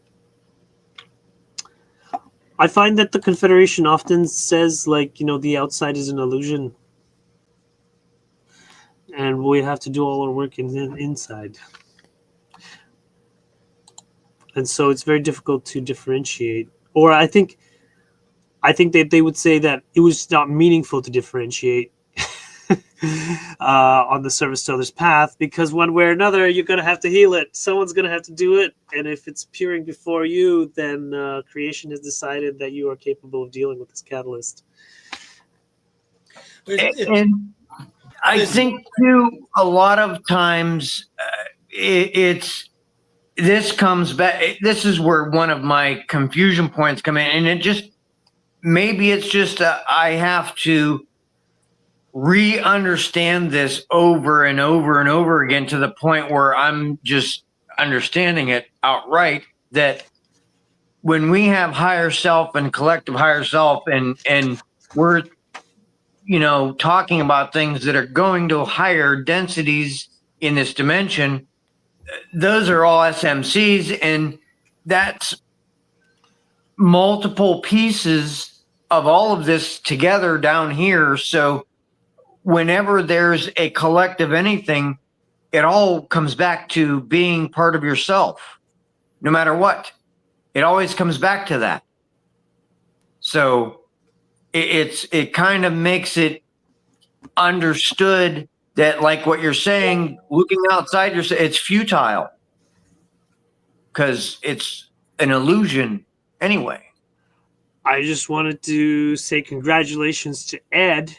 Speaker 1: I find that the Confederation often says, the outside is an illusion, and we have to do all our work inside. And so it's very difficult to differentiate. Or I think that they would say that it was not meaningful to differentiate on the service to others path, because one way or another you're going to have to heal it. Someone's going to have to do it, and if it's appearing before you, then creation has decided that you are capable of dealing with this catalyst.
Speaker 3: And I think too, a lot of times it's this comes back. This is where one of my confusion points come in, and it just maybe it's just I have to re-understand this over and over and over again to the point where I'm just understanding it outright that when we have higher self and collective higher self and we're talking about things that are going to higher densities in this dimension, those are all SMCs, and that's multiple pieces of all of this together down here. So whenever there's a collective anything, it all comes back to being part of yourself, no matter what. It always comes back to that. So it kind of makes it understood that, like what you're saying, looking outside yourself, it's futile because it's an illusion anyway.
Speaker 1: I just wanted to say congratulations to Ed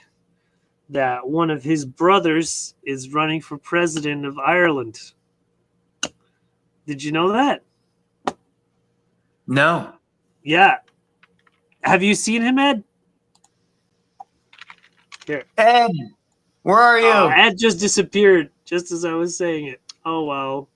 Speaker 1: that one of his brothers is running for president of Ireland. Did you know that?
Speaker 3: No.
Speaker 1: Yeah. Have you seen him, Ed? Here.
Speaker 3: Ed, where are you?
Speaker 1: Ed just disappeared just as I was saying it. Oh, well.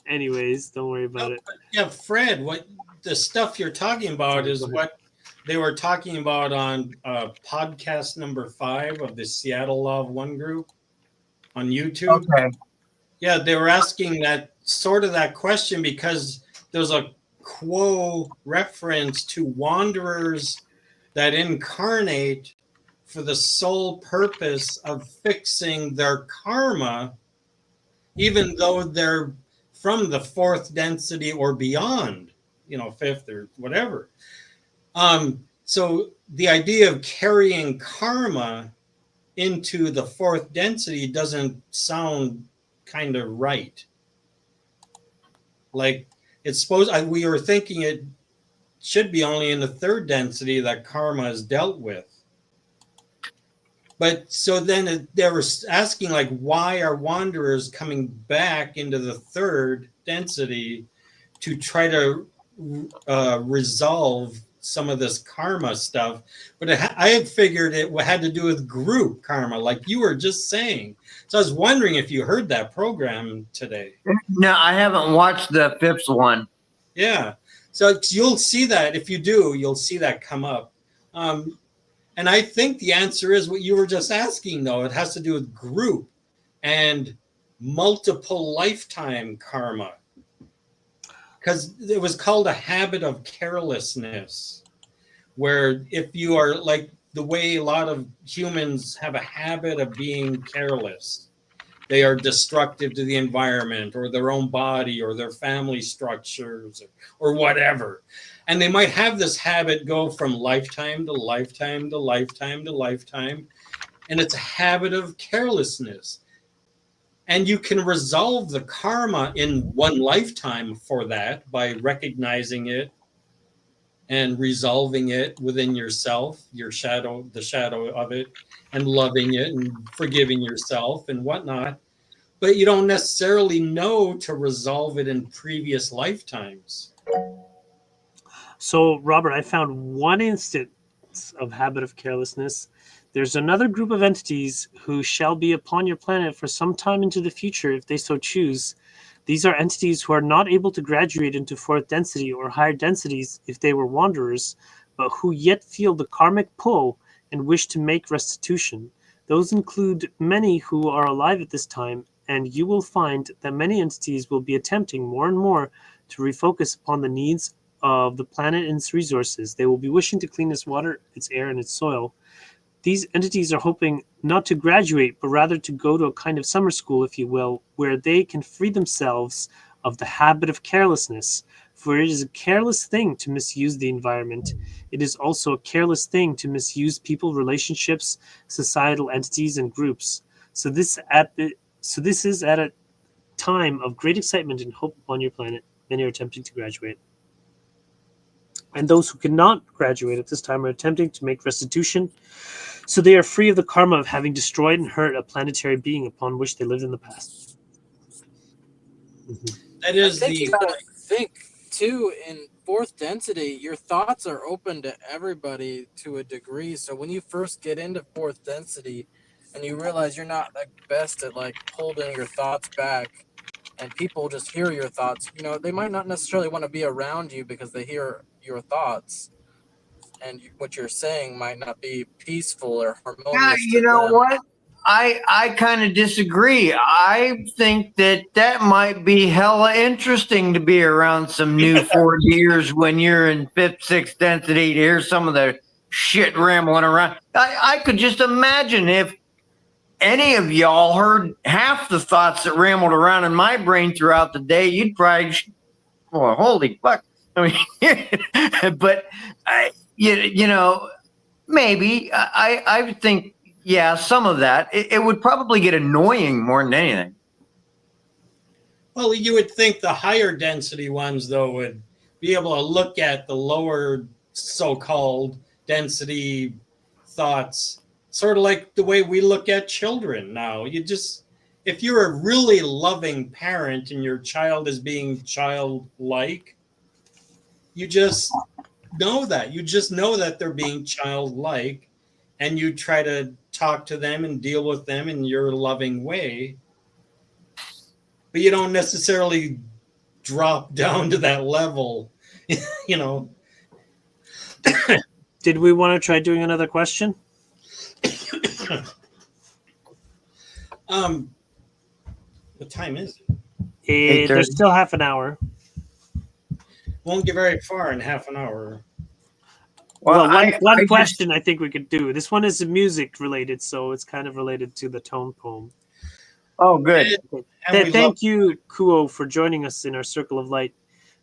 Speaker 1: Anyways, don't worry about it.
Speaker 2: Yeah, Fred, what the stuff you're talking about is what they were talking about on podcast number 5 of the Seattle Law of One group on YouTube.
Speaker 3: Okay.
Speaker 2: Yeah, they were asking that question because there's a quo reference to wanderers that incarnate for the sole purpose of fixing their karma, even though they're from the 4th density or beyond, 5th or whatever. So the idea of carrying karma into the 4th density doesn't sound kind of right. Like it's supposed, we were thinking it should be only in the 3rd density that karma is dealt with. But so then they were asking, like, why are wanderers coming back into the 3rd density to try to resolve some of this karma stuff? But I had figured it had to do with group karma, like you were just saying. So I was wondering if you heard that program today.
Speaker 3: No, I haven't watched the 5th one.
Speaker 2: Yeah. So you'll see that. If you do, you'll see that come up. And I think the answer is what you were just asking, though. It has to do with group and multiple lifetime karma. Because it was called a habit of carelessness, where if you are like the way a lot of humans have a habit of being careless, they are destructive to the environment or their own body or their family structures or whatever. And they might have this habit go from lifetime to lifetime to lifetime to lifetime. And it's a habit of carelessness. And you can resolve the karma in one lifetime for that by recognizing it and resolving it within yourself, the shadow of it, and loving it and forgiving yourself and whatnot. But you don't necessarily know to resolve it in previous lifetimes.
Speaker 1: So, Robert, I found one instance of habit of carelessness. There's another group of entities who shall be upon your planet for some time into the future if they so choose. These are entities who are not able to graduate into 4th density or higher densities if they were wanderers, but who yet feel the karmic pull and wish to make restitution. Those include many who are alive at this time, and you will find that many entities will be attempting more and more to refocus upon the needs of the planet and its resources. They will be wishing to clean its water, its air, and its soil. These entities are hoping not to graduate, but rather to go to a kind of summer school, if you will, where they can free themselves of the habit of carelessness. For it is a careless thing to misuse the environment. It is also a careless thing to misuse people, relationships, societal entities, and groups. So this is at a time of great excitement and hope upon your planet. Many are attempting to graduate. And those who cannot graduate at this time are attempting to make restitution, so they are free of the karma of having destroyed and hurt a planetary being upon which they lived in the past.
Speaker 2: That
Speaker 4: I
Speaker 2: is
Speaker 4: think you
Speaker 2: the
Speaker 4: gotta think too. In fourth density, your thoughts are open to everybody to a degree. So when you first get into fourth density, and you realize you're not the best at like holding your thoughts back, and people just hear your thoughts, they might not necessarily want to be around you because they hear your thoughts, and what you're saying might not be peaceful or
Speaker 3: Yeah,
Speaker 4: harmonious to
Speaker 3: you know
Speaker 4: them.
Speaker 3: what? I kind of disagree. I think that might be hella interesting to be around some new 4D'ers when you're in fifth, sixth density to hear some of the shit rambling around. I could just imagine if any of y'all heard half the thoughts that rambled around in my brain throughout the day, you'd probably, well, holy fuck. I mean, but you know, maybe I would think, yeah, some of that. It would probably get annoying more than anything.
Speaker 2: Well, you would think the higher density ones, though, would be able to look at the lower so-called density thoughts, sort of like the way we look at children now. If you're a really loving parent and your child is being childlike, you just know that. You just know that they're being childlike, and you try to talk to them and deal with them in your loving way. But you don't necessarily drop down to that level, you know.
Speaker 1: Did we want to try doing another question?
Speaker 2: What time is it?
Speaker 1: There's still half an hour.
Speaker 2: Won't get very far in half an hour.
Speaker 1: Well, one
Speaker 3: I
Speaker 1: question I think we could do. This one is music related, so it's kind of related to the tone poem.
Speaker 3: Oh, good.
Speaker 1: Thank you, Kuo, for joining us in our Circle of Light.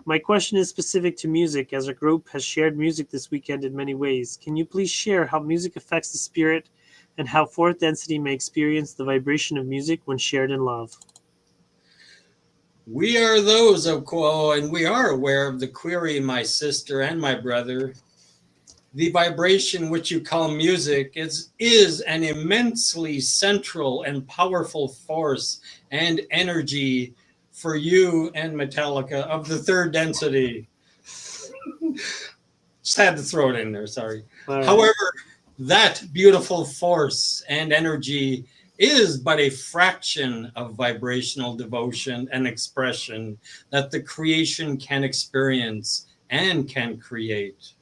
Speaker 1: My question is specific to music, as our group has shared music this weekend in many ways. Can you please share how music affects the spirit and how fourth density may experience the vibration of music when shared in love?
Speaker 2: We are those of Kuo, and we are aware of the query, my sister and my brother. The vibration which you call music is an immensely central and powerful force and energy for you and Metallica of the third density. Just had to throw it in there, sorry.
Speaker 1: All right.
Speaker 2: However, that beautiful force and energy is but a fraction of vibrational devotion and expression that the creation can experience and can create.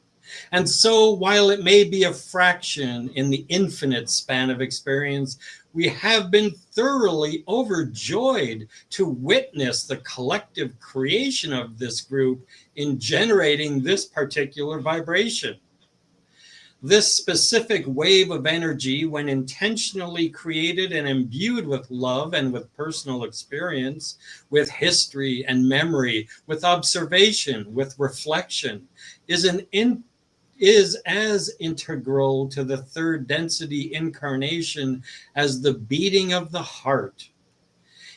Speaker 2: And so, while it may be a fraction in the infinite span of experience, we have been thoroughly overjoyed to witness the collective creation of this group in generating this particular vibration. This specific wave of energy, when intentionally created and imbued with love and with personal experience, with history and memory, with observation, with reflection, is as integral to the third density incarnation as the beating of the heart.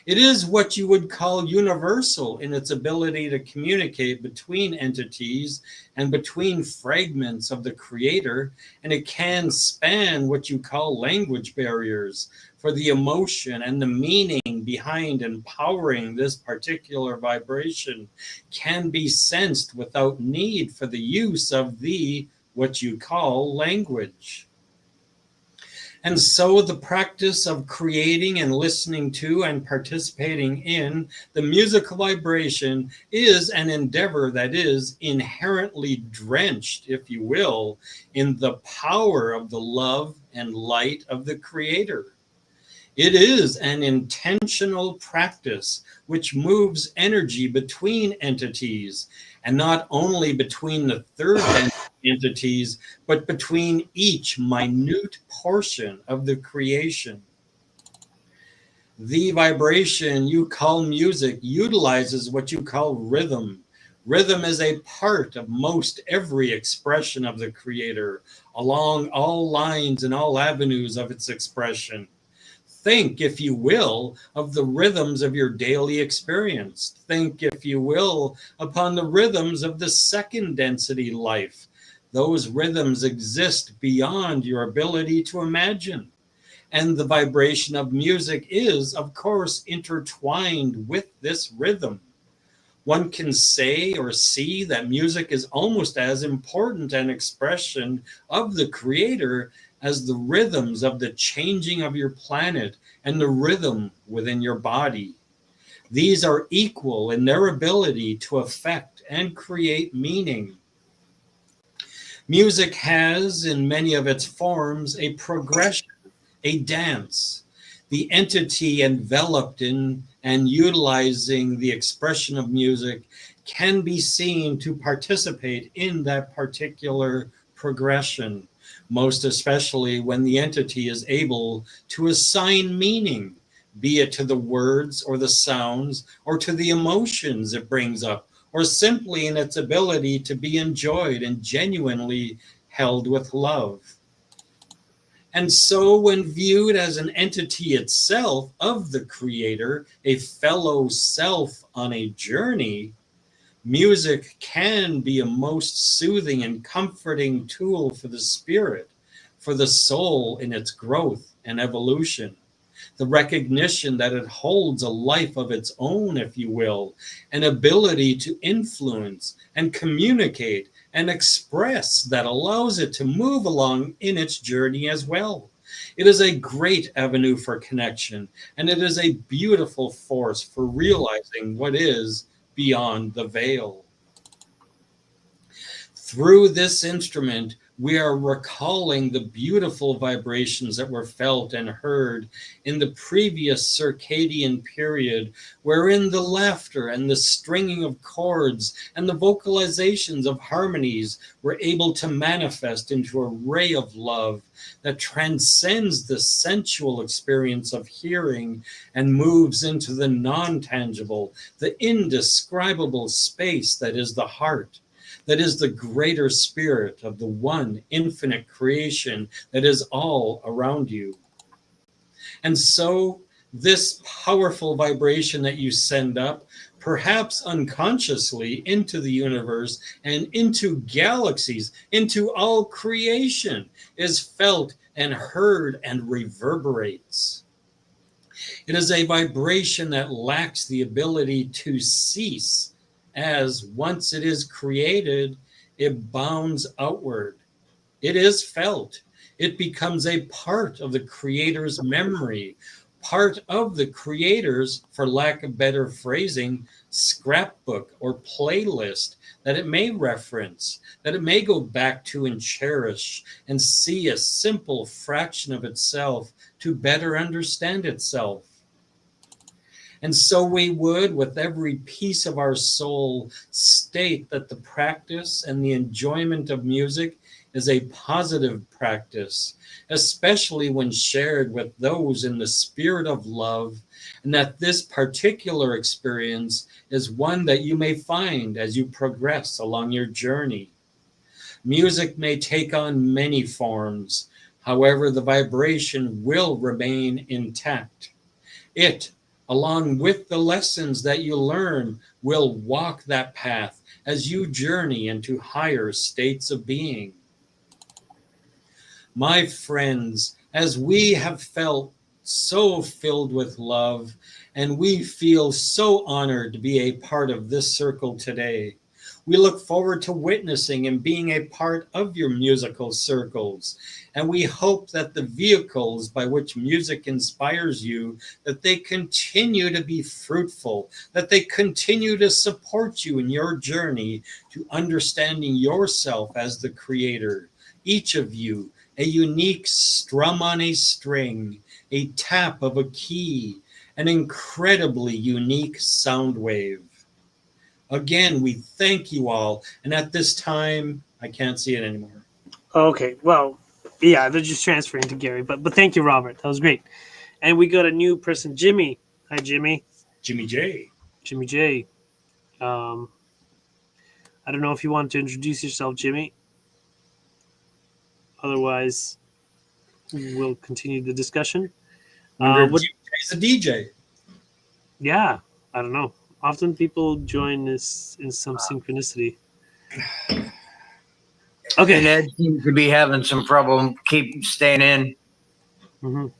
Speaker 2: It is what you would call universal in its ability to communicate between entities and between fragments of the creator, and it can span what you call language barriers, for the emotion and the meaning behind empowering this particular vibration can be sensed without need for the use of what you call language. And so the practice of creating and listening to and participating in the musical vibration is an endeavor that is inherently drenched, if you will, in the power of the love and light of the Creator. It is an intentional practice which moves energy between entities, and not only between the third entities, but between each minute portion of the creation. The vibration you call music utilizes what you call rhythm. Rhythm is a part of most every expression of the Creator, along all lines and all avenues of its expression. Think, if you will, of the rhythms of your daily experience. Think, if you will, upon the rhythms of the second density life. Those rhythms exist beyond your ability to imagine. And the vibration of music is, of course, intertwined with this rhythm. One can say or see that music is almost as important an expression of the creator as the rhythms of the changing of your planet and the rhythm within your body. These are equal in their ability to affect and create meaning. Music has, in many of its forms, a progression, a dance. The entity enveloped in and utilizing the expression of music can be seen to participate in that particular progression, most especially when the entity is able to assign meaning, be it to the words or the sounds or to the emotions it brings up, or simply in its ability to be enjoyed and genuinely held with love. And so, when viewed as an entity itself of the creator, a fellow self on a journey, music can be a most soothing and comforting tool for the spirit, for the soul in its growth and evolution. The recognition that it holds a life of its own, if you will, an ability to influence and communicate and express that allows it to move along in its journey as well. It is a great avenue for connection, and it is a beautiful force for realizing what is beyond the veil. Through this instrument, we are recalling the beautiful vibrations that were felt and heard in the previous circadian period, wherein the laughter and the stringing of chords and the vocalizations of harmonies were able to manifest into a ray of love that transcends the sensual experience of hearing and moves into the non-tangible, the indescribable space that is the heart, that is the greater spirit of the one infinite creation that is all around you. And so, this powerful vibration that you send up, perhaps unconsciously, into the universe and into galaxies, into all creation, is felt and heard and reverberates. It is a vibration that lacks the ability to cease, as once it is created, it bounds outward. It is felt. It becomes a part of the creator's memory, part of the creator's, for lack of better phrasing, scrapbook or playlist that it may reference, that it may go back to and cherish and see a simple fraction of itself to better understand itself. And so we would, with every piece of our soul, state that the practice and the enjoyment of music is a positive practice, especially when shared with those in the spirit of love, and that this particular experience is one that you may find as you progress along your journey. Music may take on many forms, however, the vibration will remain intact. It, along with the lessons that you learn, will walk that path as you journey into higher states of being. My friends, as we have felt so filled with love, and we feel so honored to be a part of this circle today, we look forward to witnessing and being a part of your musical circles. And we hope that the vehicles by which music inspires you, that they continue to be fruitful, that they continue to support you in your journey to understanding yourself as the creator. Each of you, a unique strum on a string, a tap of a key, an incredibly unique sound wave. Again, we thank you all. And at this time, I can't see it anymore.
Speaker 1: Okay, well, yeah, they're just transferring to Gary, but thank you, Robert. That was great. And we got a new person, Jimmy. Hi, Jimmy.
Speaker 2: Jimmy J.
Speaker 1: Jimmy J. I don't know if you want to introduce yourself, Jimmy. Otherwise, we'll continue the discussion.
Speaker 2: Wonder
Speaker 1: What,
Speaker 2: if Jimmy J's a DJ.
Speaker 1: yeah, I don't know. Often people join this in some synchronicity. Okay.
Speaker 3: And Ed seems to be having some problem keep staying in.
Speaker 1: Mhm.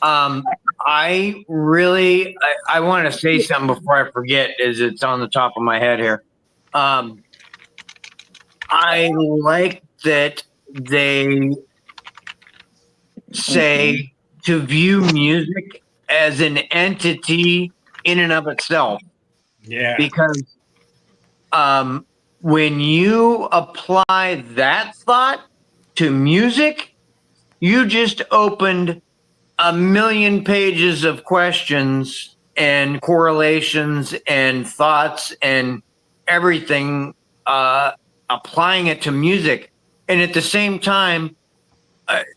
Speaker 3: I really, I want to say something before I forget, as it's on the top of my head here. I like that they say to view music as an entity in and of itself,
Speaker 2: Yeah.
Speaker 3: because when you apply that thought to music, you just opened a million pages of questions and correlations and thoughts and everything, applying it to music. And at the same time,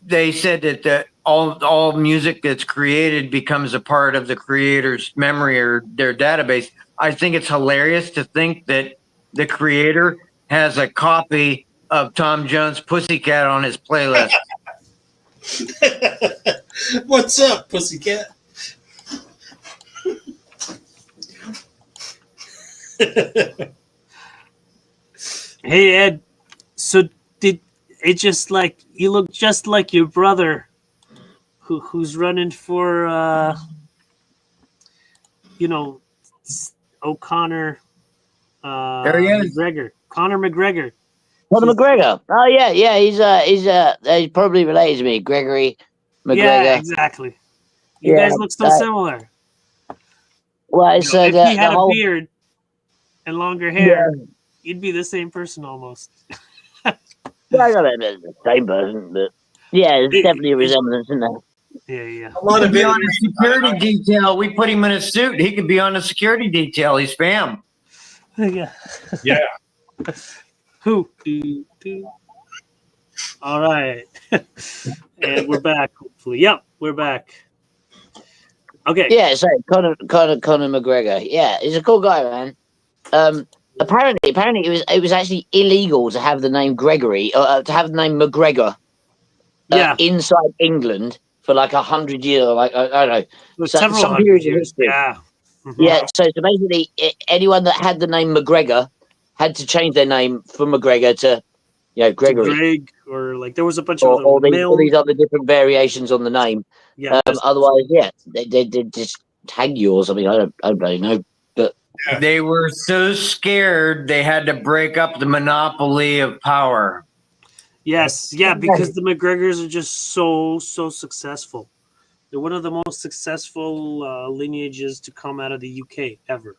Speaker 3: they said that all music that's created becomes a part of the creator's memory or their database. I think it's hilarious to think that the creator has a copy of Tom Jones' Pussycat on his playlist.
Speaker 2: What's up, pussycat?
Speaker 1: Hey Ed, so did it just like you look just like your brother, who's running for you know, O'Connor
Speaker 3: There he is.
Speaker 1: McGregor, Conor McGregor.
Speaker 5: Conor
Speaker 1: He's-
Speaker 5: McGregor. Oh yeah. He's probably related to me, Gregory McGregor.
Speaker 1: Yeah, exactly. You
Speaker 5: Yeah,
Speaker 1: guys look so similar.
Speaker 5: well, it's
Speaker 1: If he
Speaker 5: the
Speaker 1: had a
Speaker 5: whole
Speaker 1: beard and longer hair, you'd be the same person almost.
Speaker 5: Yeah, I got the same person, but yeah, there's definitely a resemblance, isn't there?
Speaker 1: Yeah.
Speaker 2: A lot
Speaker 3: He
Speaker 2: of
Speaker 3: could be
Speaker 2: it.
Speaker 3: on a security detail. We put him in a suit. He could be on a security detail. He's fam.
Speaker 1: Yeah.
Speaker 2: Yeah.
Speaker 1: Who? All right. And we're back, hopefully. Yep, we're back. Okay.
Speaker 5: Yeah, so Conor McGregor. Yeah, he's a cool guy, man. Apparently, it was actually illegal to have the name Gregory, to have the name McGregor,
Speaker 1: Yeah.
Speaker 5: inside England for like 100 years, like I don't know,
Speaker 1: There's several
Speaker 5: some
Speaker 1: hundred
Speaker 5: period of
Speaker 1: years.
Speaker 5: history.
Speaker 1: Yeah. Mhm.
Speaker 5: Yeah, so basically, anyone that had the name McGregor had to change their name from McGregor to,
Speaker 1: To
Speaker 5: Gregory,
Speaker 1: Greg, or like there was a bunch of
Speaker 5: or
Speaker 1: male.
Speaker 5: these other different variations on the name.
Speaker 1: Yeah.
Speaker 5: Otherwise, yeah, they just tag you or something. I don't really know, but
Speaker 3: They were so scared they had to break up the monopoly of power.
Speaker 1: Yes. Yeah, because the McGregors are just so successful. They're one of the most successful lineages to come out of the UK ever.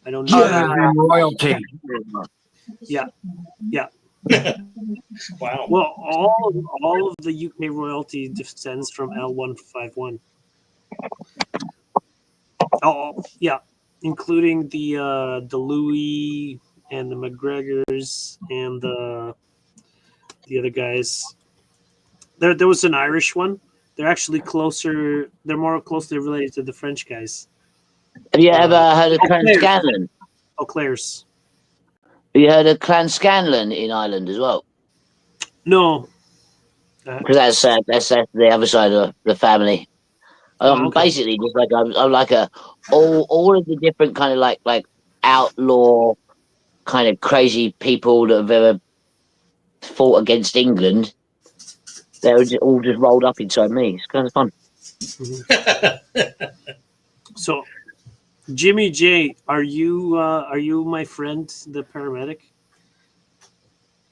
Speaker 1: I don't know.
Speaker 3: Other than royalty.
Speaker 1: Yeah.
Speaker 2: Wow.
Speaker 1: Well, all of the UK royalty descends from L151. Oh, yeah, including the Louis and the McGregors and the other guys. There was an Irish one. They're actually closer. They're more closely related to the French guys.
Speaker 5: have you ever heard of Clan
Speaker 1: Claire's.
Speaker 5: Scanlon?
Speaker 1: Claire's.
Speaker 5: Have you heard of Clan Scanlon in Ireland as well?
Speaker 1: No.
Speaker 5: Because that's the other side of the family.
Speaker 1: Okay.
Speaker 5: Basically, just like I'm like all of the different kind of like outlaw kind of crazy people that have ever fought against England. They were all just rolled up inside me. It's kind of fun.
Speaker 1: So, Jimmy J, are you my friend, the paramedic,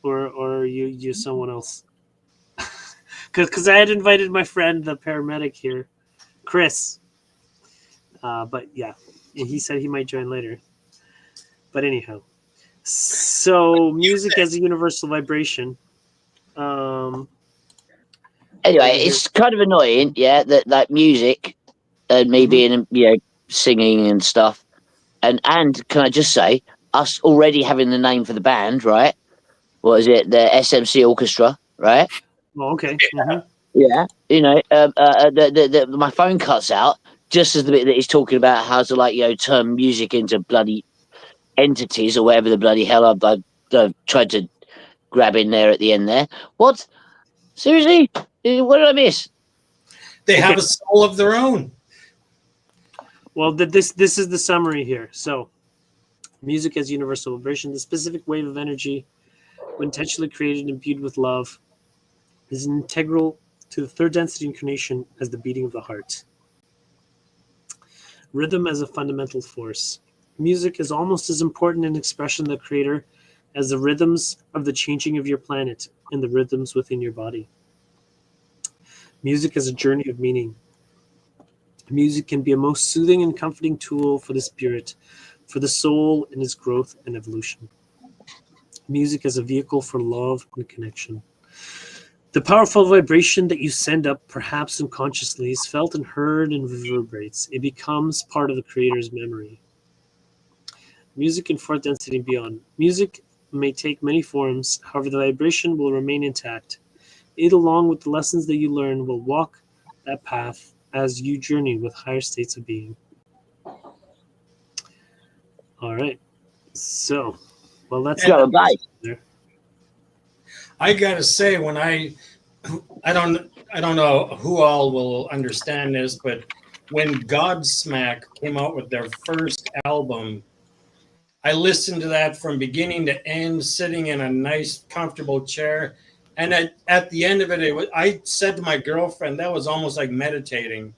Speaker 1: or are you someone else? Because I had invited my friend, the paramedic here, Chris. But yeah, he said he might join later. But anyhow, so music as a universal vibration.
Speaker 5: Anyway, it's kind of annoying, yeah, that like music and me being singing and stuff, and can I just say, us already having the name for the band, right? What is it? The SMC Orchestra, right?
Speaker 1: Oh, okay.
Speaker 5: Yeah, my phone cuts out just as the bit that he's talking about how to turn music into bloody entities or whatever the bloody hell I've tried to grab in there at the end there. What? Seriously? What did I miss?
Speaker 2: They have a soul of their own.
Speaker 1: Well, this is the summary here. So, music as universal vibration, the specific wave of energy, when intentionally created and imbued with love, is an integral to the third density incarnation as the beating of the heart. Rhythm as a fundamental force. Music is almost as important in expression of the creator as the rhythms of the changing of your planet and the rhythms within your body. Music is a journey of meaning. Music can be a most soothing and comforting tool for the spirit, for the soul in its growth and evolution. Music as a vehicle for love and connection. The powerful vibration that you send up, perhaps unconsciously, is felt and heard and reverberates. It becomes part of the creator's memory. Music in fourth density and beyond. Music may take many forms, however, the vibration will remain intact. It, along with the lessons that you learn, will walk that path as you journey with higher states of being. All right. So, well, that's
Speaker 5: Go, guys.
Speaker 1: there.
Speaker 2: I gotta say, when I don't know who all will understand this, but when Godsmack came out with their first album, I listened to that from beginning to end, sitting in a nice, comfortable chair. And at the end of it, I said to my girlfriend, that was almost like meditating.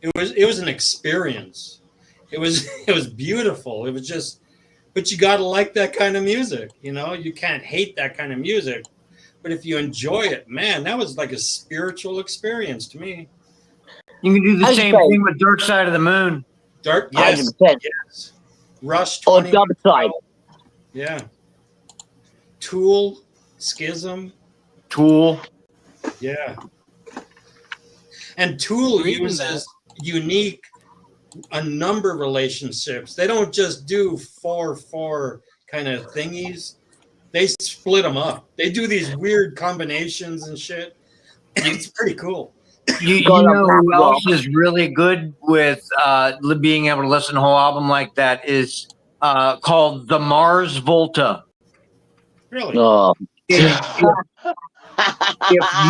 Speaker 2: It was an experience. It was beautiful. It was just, but you got to like that kind of music. You know, you can't hate that kind of music. But if you enjoy it, man, that was like a spiritual experience to me.
Speaker 3: You can do the
Speaker 5: As
Speaker 3: same
Speaker 5: you say-
Speaker 3: thing with Dark Side of the Moon.
Speaker 2: Dark, yes,
Speaker 5: 100%.
Speaker 2: yes. Rush
Speaker 5: Or
Speaker 2: 20.
Speaker 5: Dub Side.
Speaker 2: Yeah. Tool, Schism.
Speaker 3: Tool.
Speaker 2: Yeah. And Tool
Speaker 4: Or even
Speaker 2: uses unique a number of relationships. They don't just do 4/4 kind of thingies. They split them up. They do these weird combinations and shit. It's pretty cool.
Speaker 3: You
Speaker 5: Got a
Speaker 3: know
Speaker 5: black
Speaker 3: who
Speaker 5: rock.
Speaker 3: else is really good with being able to listen to a whole album like that is called the Mars Volta.
Speaker 2: Really?
Speaker 5: Oh.
Speaker 3: If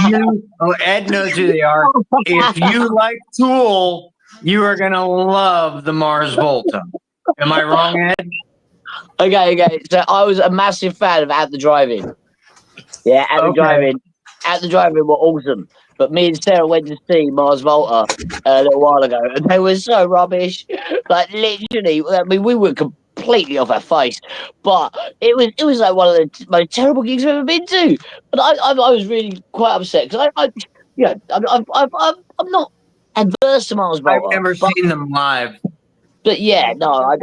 Speaker 3: you, Ed knows who they are. If you like Tool, you are gonna love the Mars Volta. Am I wrong, Ed?
Speaker 5: Okay. So I was a massive fan of At the Drive-In. Yeah, At the
Speaker 3: Okay.
Speaker 5: Drive-In. At the Drive-In were awesome. But me and Sarah went to see Mars Volta a little while ago, and they were so rubbish. Like literally, I mean, we were completely off our face. But it was like one of the most terrible gigs I've ever been to. But I was really quite upset because I'm not adverse to Mars
Speaker 3: I've
Speaker 5: Volta,
Speaker 3: never seen them live.
Speaker 5: but yeah, no, I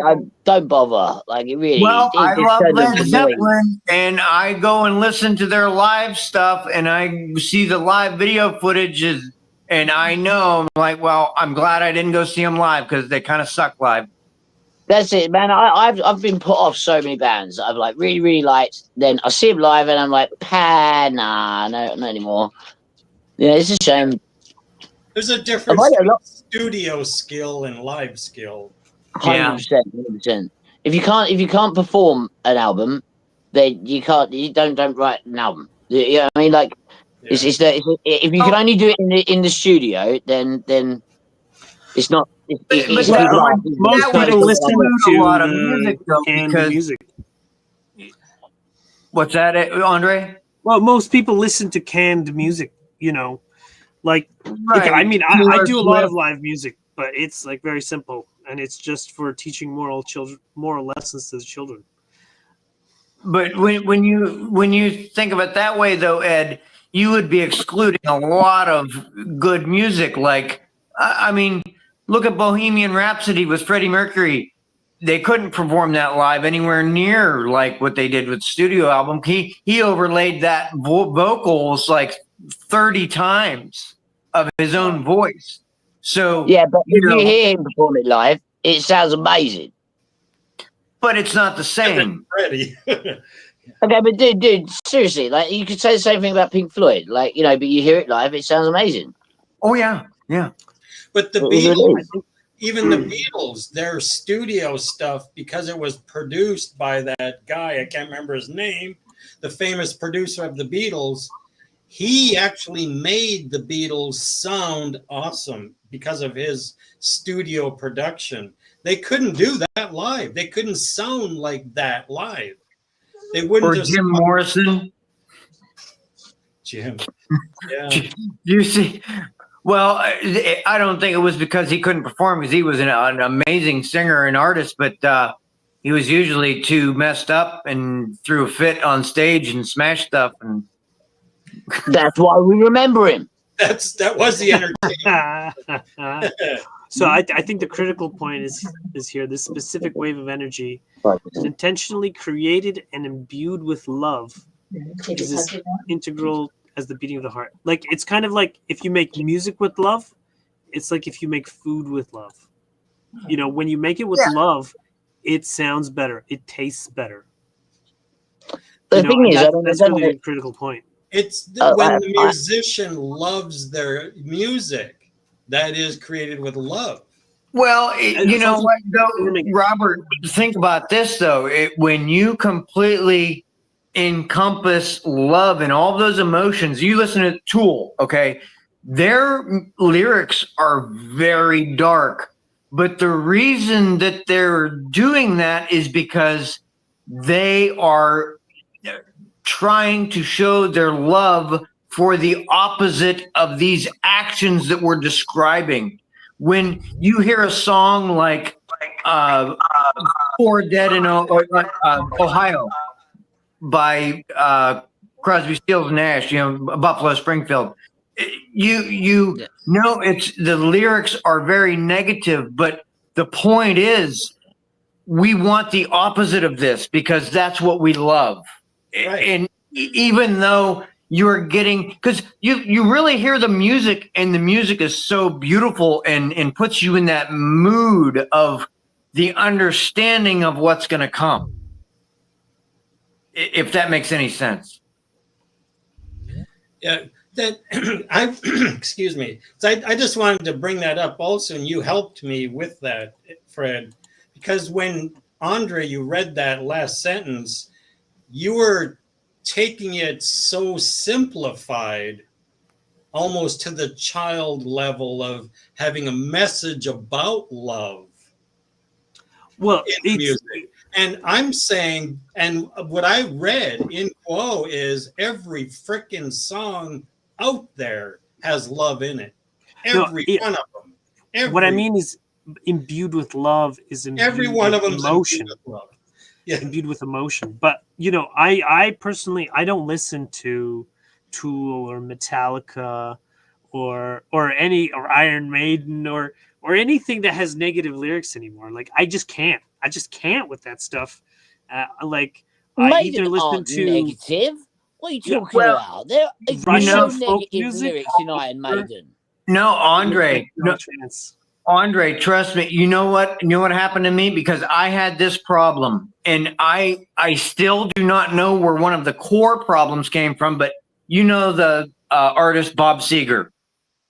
Speaker 5: don't bother. Like it really,
Speaker 3: Well,
Speaker 5: it
Speaker 3: I
Speaker 5: just
Speaker 3: love
Speaker 5: turned
Speaker 3: Led
Speaker 5: into noise.
Speaker 3: Zeppelin, and I go and listen to their live stuff, and I see the live video footages, and I know, I'm like, well, I'm glad I didn't go see them live because they kind of suck live.
Speaker 5: That's it, man. I've been put off so many bands that I've like really liked. Then I see them live, and I'm like, nah, no, not anymore. Yeah, it's a shame.
Speaker 2: There's a difference
Speaker 5: I
Speaker 2: between
Speaker 5: like
Speaker 2: studio skill and live skill.
Speaker 5: 100%, 100%. If you can't perform an album, then you don't write an album. You know what I mean? Like
Speaker 2: Yeah.
Speaker 5: it's if you can only do it in the studio, then it's not. It's
Speaker 3: But
Speaker 5: good
Speaker 3: that
Speaker 5: art.
Speaker 3: would-
Speaker 1: Most
Speaker 3: that would
Speaker 1: people listen
Speaker 3: exclude a lot of
Speaker 1: to
Speaker 3: music, though,
Speaker 1: canned
Speaker 3: because
Speaker 1: music.
Speaker 3: what's that, Andre?
Speaker 1: Well, most people listen to canned music, you know. Like,
Speaker 3: Right.
Speaker 1: I mean, I
Speaker 3: Taylor
Speaker 1: do a lot of
Speaker 3: Swift.
Speaker 1: live music, but it's like very simple, and it's just for teaching moral lessons to the children.
Speaker 3: But when you think of it that way, though, Ed, you would be excluding a lot of good music. Like, I mean, look at Bohemian Rhapsody with Freddie Mercury. They couldn't perform that live anywhere near like what they did with the studio album. He overlaid that vocals like 30 times of his own voice. So
Speaker 5: Yeah, but if you
Speaker 3: know,
Speaker 5: hear him perform it live, it sounds amazing.
Speaker 3: but it's not the same.
Speaker 2: Ready.
Speaker 5: Okay, but dude, seriously, like you could say the same thing about Pink Floyd, like you know, but you hear it live, it sounds amazing.
Speaker 3: Oh yeah.
Speaker 2: But the
Speaker 5: It really
Speaker 2: Beatles,
Speaker 5: is.
Speaker 2: even the Beatles, their studio stuff, because it was produced by that guy, I can't remember his name, the famous producer of the Beatles, he actually made the Beatles sound awesome because of his studio production. They couldn't do that live. They couldn't sound like that live. They wouldn't
Speaker 3: Or
Speaker 2: just
Speaker 3: Jim Morrison.
Speaker 2: Jim. Yeah.
Speaker 3: You see, well, I don't think it was because he couldn't perform, because he was an amazing singer and artist, but he was usually too messed up and threw a fit on stage and smashed stuff. And
Speaker 5: That's why we remember him.
Speaker 2: That was the entertainment.
Speaker 1: So I think the critical point is here. This specific wave of energy is intentionally created and imbued with love. Is as integral as the beating of the heart. Like, it's kind of like if you make music with love, it's like if you make food with love. You know, when you make it with love, it sounds better. It tastes better.
Speaker 5: The thing is,
Speaker 1: that's really a critical point.
Speaker 2: It's when the musician loves their music that is created with love.
Speaker 3: well, you know what, though, Robert, think about this, though. When you completely encompass love and all those emotions, you listen to Tool, okay? Their lyrics are very dark, but the reason that they're doing that is because they are trying to show their love for the opposite of these actions that we're describing. When you hear a song like Poor Dead in Ohio by Crosby, Stills, Nash, you know, Buffalo Springfield, you know, it's the lyrics are very negative, but the point is we want the opposite of this because that's what we love. Right. And even though you're getting, because you really hear the music, and the music is so beautiful and puts you in that mood of the understanding of what's going to come, if that makes any sense.
Speaker 2: Yeah, that I excuse me. So I just wanted to bring that up also, and you helped me with that, Fred, because when Andre, you read that last sentence, you were taking it so simplified, almost to the child level of having a message about love.
Speaker 1: Well,
Speaker 2: in music. And I'm saying, and what I read in Quo is every freaking song out there has love in it. Every one of them.
Speaker 1: What I mean is imbued with love is imbued
Speaker 2: every one
Speaker 1: with
Speaker 2: of them
Speaker 1: emotion.
Speaker 2: imbued with love. Yeah.
Speaker 1: Imbued with emotion. But, you know, I personally, I don't listen to Tool or Metallica or Iron Maiden or anything that has negative lyrics anymore. Like, I just can't with that stuff. Like, I either listen to
Speaker 5: negative. What are you talking about? There is no negative lyrics in Iron Maiden.
Speaker 3: No, Andre. Andre, trust me. You know what happened to me? Because I had this problem, and I still do not know where one of the core problems came from. But you know the artist Bob Seger.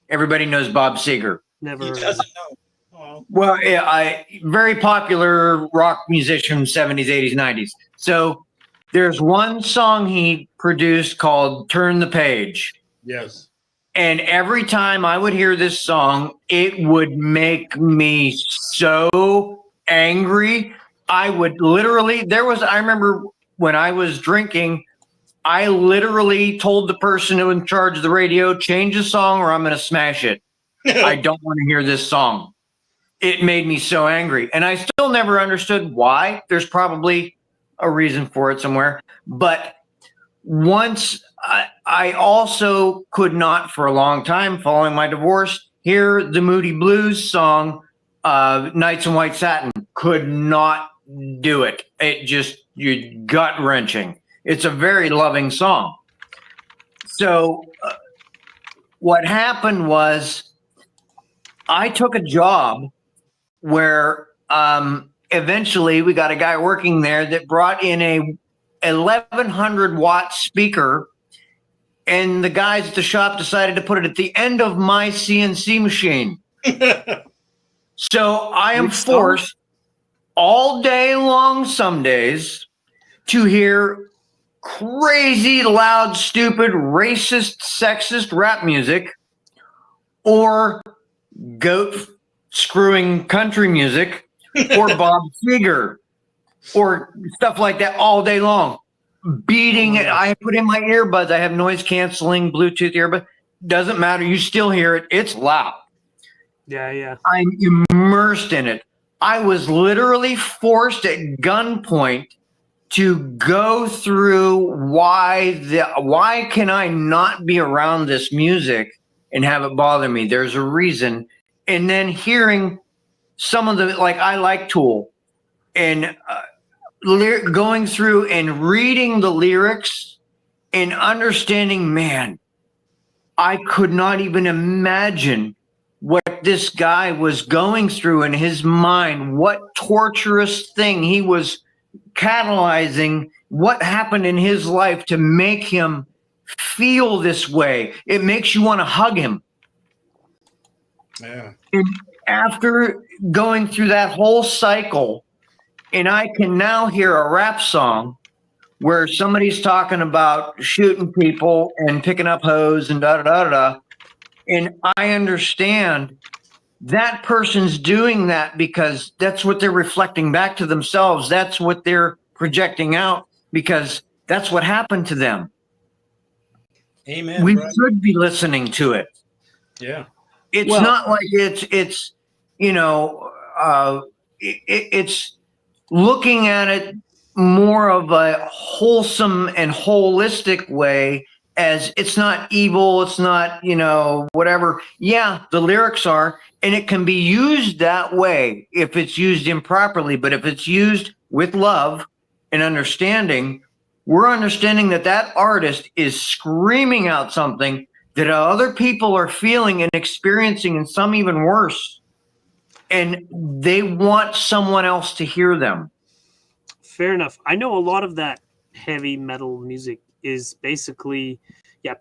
Speaker 3: Everybody knows Bob Seger.
Speaker 1: Never.
Speaker 2: He doesn't know. Oh.
Speaker 3: Well, yeah, very popular rock musician, 70s, 80s, 90s. So there's one song he produced called "Turn the Page."
Speaker 2: Yes.
Speaker 3: And every time I would hear this song, it would make me so angry. I would literally, I remember when I was drinking, I literally told the person who was in charge of the radio, change the song or I'm going to smash it. I don't want to hear this song. It made me so angry. And I still never understood why. There's probably a reason for it somewhere. But once I also could not, for a long time following my divorce, hear the Moody Blues song, Nights in White Satin. Could not do it. It just, you're gut wrenching. It's a very loving song. So what happened was I took a job where eventually we got a guy working there that brought in a 1,100 watt speaker, and the guys at the shop decided to put it at the end of my CNC machine. So I am forced all day long, some days, to hear crazy, loud, stupid, racist, sexist rap music or goat screwing country music or Bob Seger or stuff like that all day long. beating it. I put in my earbuds. I have noise canceling Bluetooth earbuds. Doesn't matter. You still hear it. It's loud.
Speaker 1: Yeah.
Speaker 3: I'm immersed in it. I was literally forced at gunpoint to go through why can I not be around this music and have it bother me? There's a reason. And then hearing some of the, like, I like Tool, and going through and reading the lyrics and understanding, man, I could not even imagine what this guy was going through in his mind, what torturous thing he was catalyzing, what happened in his life to make him feel this way. It makes you want to hug him.
Speaker 2: Yeah.
Speaker 3: And after going through that whole cycle, and I can now hear a rap song where somebody's talking about shooting people and picking up hoes and da da da da. And I understand that person's doing that because that's what they're reflecting back to themselves. That's what they're projecting out because that's what happened to them.
Speaker 2: Amen.
Speaker 3: We
Speaker 2: brother.
Speaker 3: should be listening to it.
Speaker 2: Yeah.
Speaker 3: It's not like it's it's looking at it more of a wholesome and holistic way, as it's not evil, it's not, whatever. Yeah, the lyrics are, and it can be used that way if it's used improperly, but if it's used with love and understanding, we're understanding that that artist is screaming out something that other people are feeling and experiencing, and some even worse, and they want someone else to hear them.
Speaker 1: Fair enough. I know a lot of that heavy metal music is basically,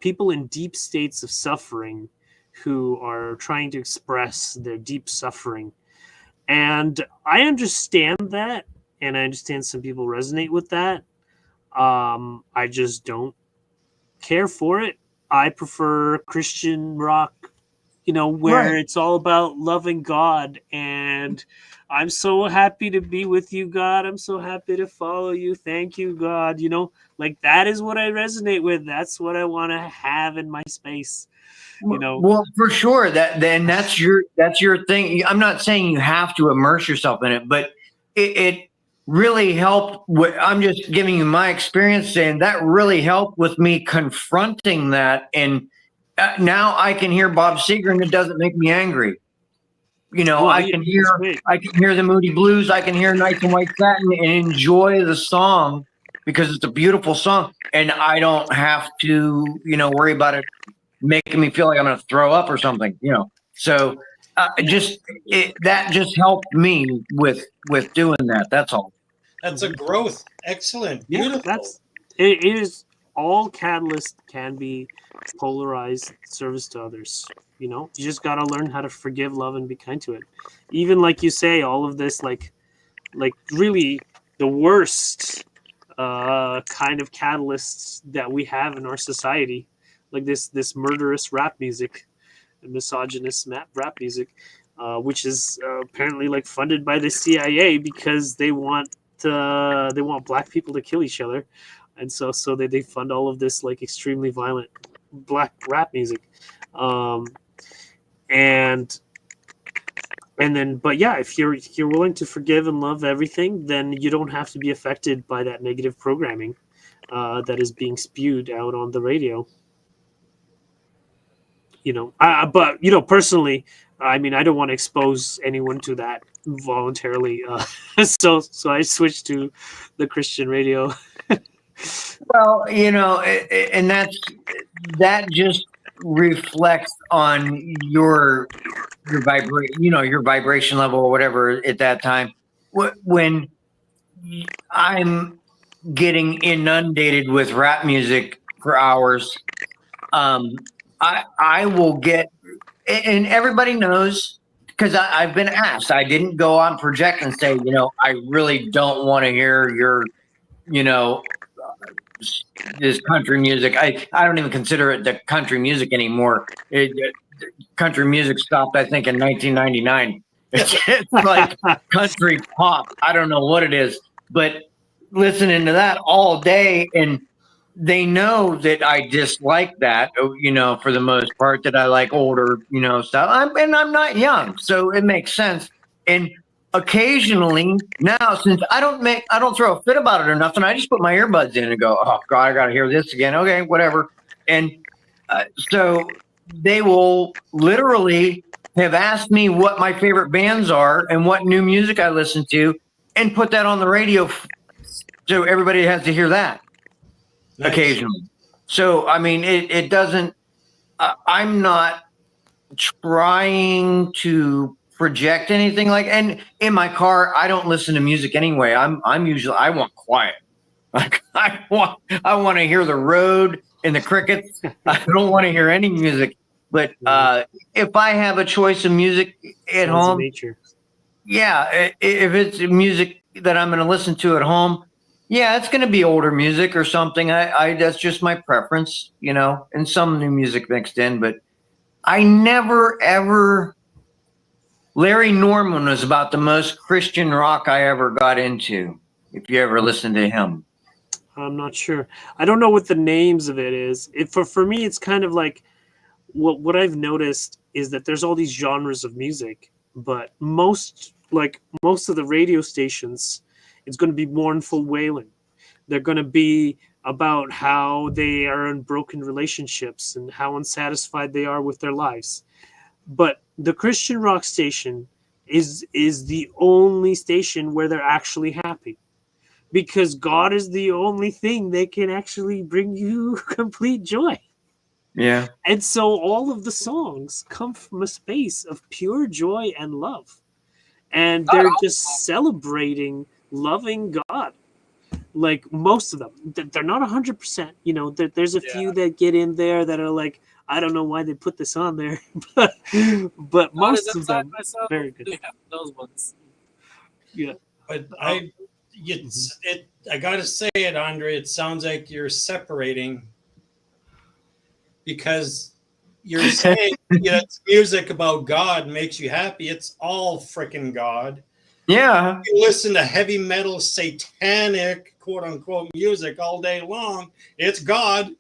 Speaker 1: people in deep states of suffering who are trying to express their deep suffering. And I understand that, and I understand some people resonate with that. I just don't care for it. I prefer Christian rock, where
Speaker 3: Right.
Speaker 1: it's all about loving God and I'm so happy to be with you, God. I'm so happy to follow you. Thank you, God. Like that is what I resonate with. That's what I want to have in my space.
Speaker 3: Well, for sure. That's your thing. I'm not saying you have to immerse yourself in it, but it really helped. I'm just giving you my experience, saying that really helped with me confronting that. And now I can hear Bob Seger, and it doesn't make me angry.
Speaker 1: Well,
Speaker 3: I can hear the Moody Blues. I can hear Nights in White Satin and enjoy the song because it's a beautiful song, and I don't have to, worry about it making me feel like I'm going to throw up or something. So that just helped me with doing that. That's all.
Speaker 2: That's a growth. Excellent. Beautiful.
Speaker 1: It is. All catalyst can be polarized service to others. You just got to learn how to forgive, love, and be kind to it. Even like you say, all of this, like really the worst kind of catalysts that we have in our society, like this murderous rap music, misogynist rap music, which is apparently like funded by the CIA because they want black people to kill each other. And so they fund all of this like extremely violent black rap music, and then if you're willing to forgive and love everything, then you don't have to be affected by that negative programming that is being spewed out on the radio. But personally, I mean, I don't want to expose anyone to that voluntarily, so I switched to the Christian radio.
Speaker 3: Well, and that just reflects on your your vibration level or whatever at that time. When I'm getting inundated with rap music for hours, I will get, and everybody knows because I've been asked. I didn't go on project and say, I really don't want to hear your, this country music. I don't even consider it the country music anymore. Country music stopped, I think, in 1999. It's like country pop. I don't know what it is, but listening to that all day, and they know that I dislike that, for the most part, that I like older, stuff. And I'm not young, so it makes sense. And occasionally now, since I don't throw a fit about it or nothing, I just put my earbuds in and go, oh God, I got to hear this again. Okay, whatever. And so they will literally have asked me what my favorite bands are and what new music I listen to, and put that on the radio, so everybody has to hear that
Speaker 2: Nice.
Speaker 3: occasionally. So, I mean, it doesn't, I'm not trying to project anything and in my car, I don't listen to music anyway. I'm usually, I want quiet. Like I want to hear the road and the crickets. I don't want to hear any music. But if I have a choice of music at
Speaker 1: Sounds of
Speaker 3: home,
Speaker 1: nature.
Speaker 3: yeah, if it's music that I'm going to listen to at home, yeah, it's going to be older music or something. I that's just my preference, and some new music mixed in. But I never ever. Larry Norman was about the most Christian rock I ever got into. If you ever listened to him.
Speaker 1: I'm not sure. I don't know what the names of it is. For me, it's kind of like what I've noticed is that there's all these genres of music, but most of the radio stations, it's going to be mournful wailing. They're going to be about how they are in broken relationships and how unsatisfied they are with their lives. But the Christian rock station is the only station where they're actually happy, because God is the only thing that can actually bring you complete joy.
Speaker 3: Yeah.
Speaker 1: And so all of the songs come from a space of pure joy and love. And they're just celebrating loving God. Like most of them, they're not 100%. There's a few that get in there that are like, I don't know why they put this on there, but most of them very good.
Speaker 6: Yeah, those ones.
Speaker 1: Yeah,
Speaker 2: But I gotta say it, Andre. It sounds like you're separating, because you're saying it's music about God makes you happy. It's all freaking God.
Speaker 3: Yeah.
Speaker 2: You listen to heavy metal, satanic, quote unquote, music all day long. It's God.